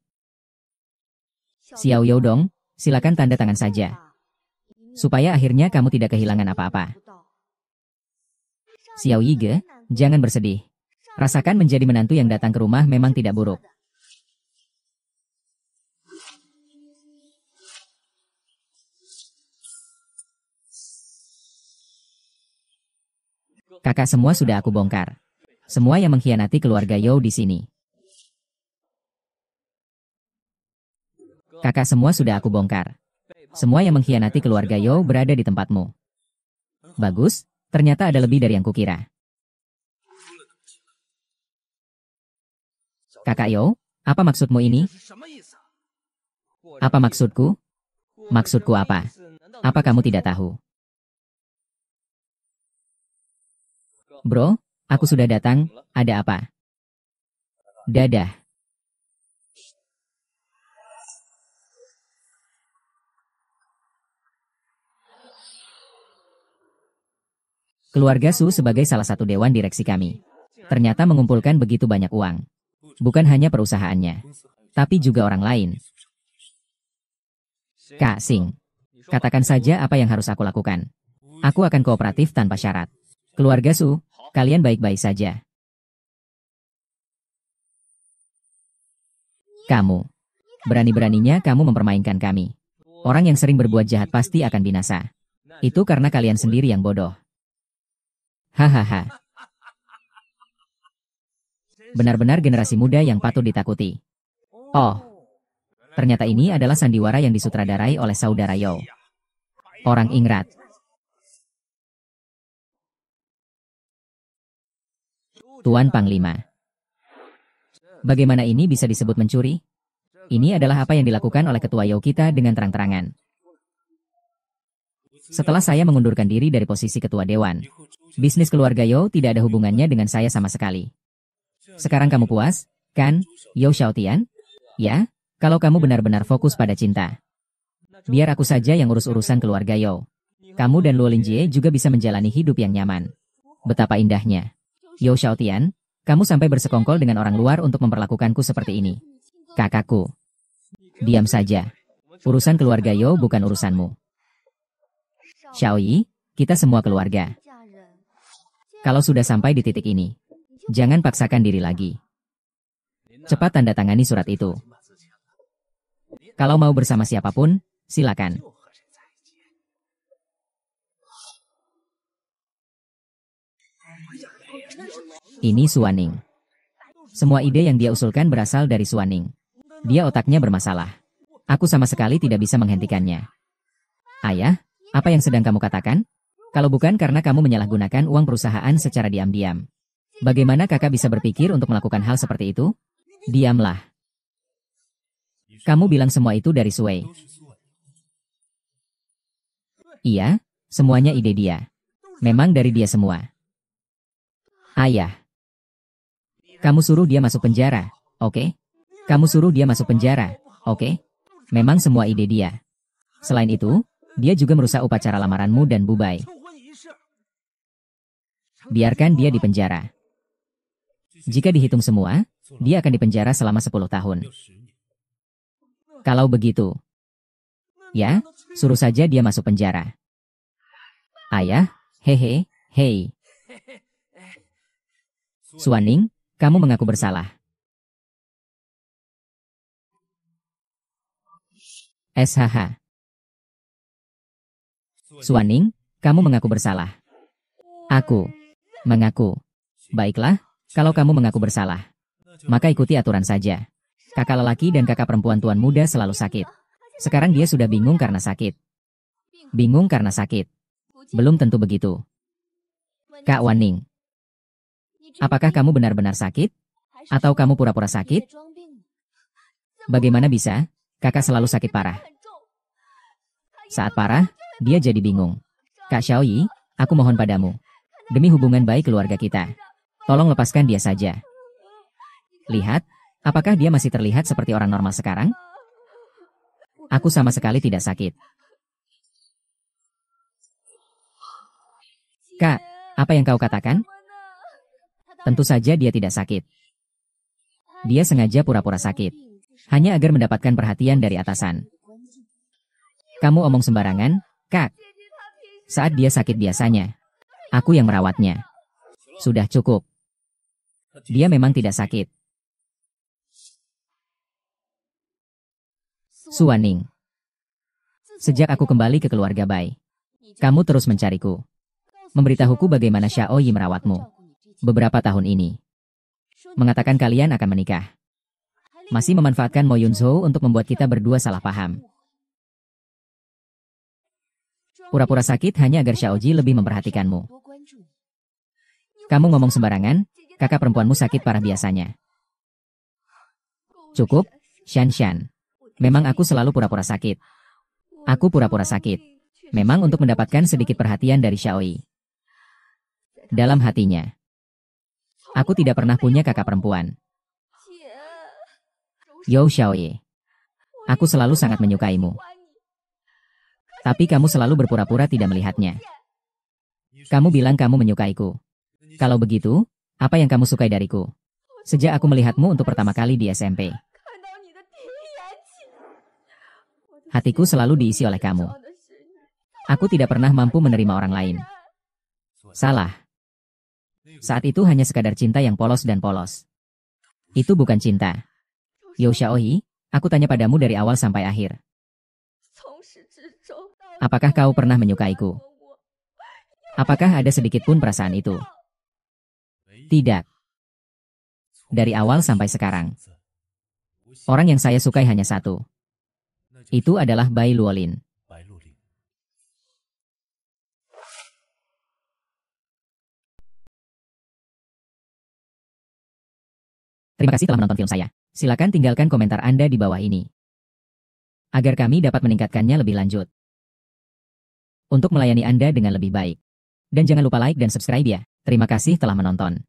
Xiao Youdong, silakan tanda tangan saja. Supaya akhirnya kamu tidak kehilangan apa-apa. Xiao Yige, jangan bersedih. Rasakan menjadi menantu yang datang ke rumah memang tidak buruk. Kakak semua sudah aku bongkar. Semua yang mengkhianati keluarga Yo di sini. Kakak semua sudah aku bongkar. Semua yang mengkhianati keluarga Yo berada di tempatmu. Bagus, ternyata ada lebih dari yang kukira. Kakak Yo, apa maksudmu ini? Apa maksudku? Maksudku apa? Apa kamu tidak tahu? Bro, aku sudah datang, ada apa? Dadah. Keluarga Su sebagai salah satu dewan direksi kami. Ternyata mengumpulkan begitu banyak uang. Bukan hanya perusahaannya, tapi juga orang lain. Kak Sing, katakan saja apa yang harus aku lakukan. Aku akan kooperatif tanpa syarat. Keluarga Su, kalian baik-baik saja. Kamu, berani-beraninya kamu mempermainkan kami. Orang yang sering berbuat jahat pasti akan binasa. Itu karena kalian sendiri yang bodoh. Hahaha. Benar-benar generasi muda yang patut ditakuti. Oh, ternyata ini adalah sandiwara yang disutradarai oleh saudara Yo. Orang Ingrat. Tuan Panglima. Bagaimana ini bisa disebut mencuri? Ini adalah apa yang dilakukan oleh ketua Yo kita dengan terang-terangan. Setelah saya mengundurkan diri dari posisi ketua dewan, bisnis keluarga Yo tidak ada hubungannya dengan saya sama sekali. Sekarang kamu puas, kan, Yo Xiaotian? Ya, kalau kamu benar-benar fokus pada cinta. Biar aku saja yang urus urusan keluarga Yo. Kamu dan Luo Linjie juga bisa menjalani hidup yang nyaman. Betapa indahnya. Yo Xiaotian, kamu sampai bersekongkol dengan orang luar untuk memperlakukanku seperti ini. Kakakku. Diam saja. Urusan keluarga Yo bukan urusanmu. Xiaoyi, kita semua keluarga. Kalau sudah sampai di titik ini, jangan paksakan diri lagi. Cepat tanda tangani surat itu. Kalau mau bersama siapapun, silakan. Ini Suaning. Semua ide yang dia usulkan berasal dari Suaning. Dia otaknya bermasalah. Aku sama sekali tidak bisa menghentikannya. Ayah, apa yang sedang kamu katakan? Kalau bukan karena kamu menyalahgunakan uang perusahaan secara diam-diam. Bagaimana kakak bisa berpikir untuk melakukan hal seperti itu? Diamlah. Kamu bilang semua itu dari Sui. Iya, semuanya ide dia. Memang dari dia semua. Ayah. Kamu suruh dia masuk penjara, oke? Kamu suruh dia masuk penjara, oke? Memang semua ide dia. Selain itu, dia juga merusak upacara lamaranmu dan Bubai. Biarkan dia di penjara. Jika dihitung semua, dia akan dipenjara selama 10 tahun. Kalau begitu, ya, suruh saja dia masuk penjara. Ayah, hehe, hei. Suaning, kamu mengaku bersalah. SHH. Suaning, kamu mengaku bersalah. Aku mengaku. Baiklah, kalau kamu mengaku bersalah, maka ikuti aturan saja. Kakak lelaki dan kakak perempuan tuan muda selalu sakit. Sekarang dia sudah bingung karena sakit. Bingung karena sakit. Belum tentu begitu. Kak Waning, apakah kamu benar-benar sakit? Atau kamu pura-pura sakit? Bagaimana bisa? Kakak selalu sakit parah. Saat parah, dia jadi bingung. Kak Xiaoyi, aku mohon padamu. Demi hubungan baik keluarga kita, tolong lepaskan dia saja. Lihat, apakah dia masih terlihat seperti orang normal sekarang? Aku sama sekali tidak sakit. Kak, apa yang kau katakan? Tentu saja dia tidak sakit. Dia sengaja pura-pura sakit, hanya agar mendapatkan perhatian dari atasan. Kamu omong sembarangan, Kak. Saat dia sakit biasanya, aku yang merawatnya. Sudah cukup. Dia memang tidak sakit. Suaning. Sejak aku kembali ke keluarga Bai, kamu terus mencariku. Memberitahuku bagaimana Xiaoyi merawatmu beberapa tahun ini. Mengatakan kalian akan menikah. Masih memanfaatkan Mo Yunzhou untuk membuat kita berdua salah paham. Pura-pura sakit hanya agar Xiaoji lebih memperhatikanmu. Kamu ngomong sembarangan, kakak perempuanmu sakit parah biasanya. Cukup, Shan Shan. Memang aku selalu pura-pura sakit. Aku pura-pura sakit. Memang untuk mendapatkan sedikit perhatian dari Xiaoyi. Dalam hatinya, aku tidak pernah punya kakak perempuan. Yo Xiaoyi, aku selalu sangat menyukaimu. Tapi kamu selalu berpura-pura tidak melihatnya. Kamu bilang kamu menyukaiku. Kalau begitu, apa yang kamu sukai dariku? Sejak aku melihatmu untuk pertama kali di SMP. Hatiku selalu diisi oleh kamu. Aku tidak pernah mampu menerima orang lain. Salah. Saat itu hanya sekadar cinta yang polos dan polos. Itu bukan cinta. Yo Xiaoyi, aku tanya padamu dari awal sampai akhir. Apakah kau pernah menyukaiku? Apakah ada sedikit pun perasaan itu? Tidak. Dari awal sampai sekarang. Orang yang saya sukai hanya satu. Itu adalah Bai Luolin. Terima kasih telah menonton film saya. Silakan tinggalkan komentar Anda di bawah ini, agar kami dapat meningkatkannya lebih lanjut. Untuk melayani Anda dengan lebih baik. Dan jangan lupa like dan subscribe ya. Terima kasih telah menonton.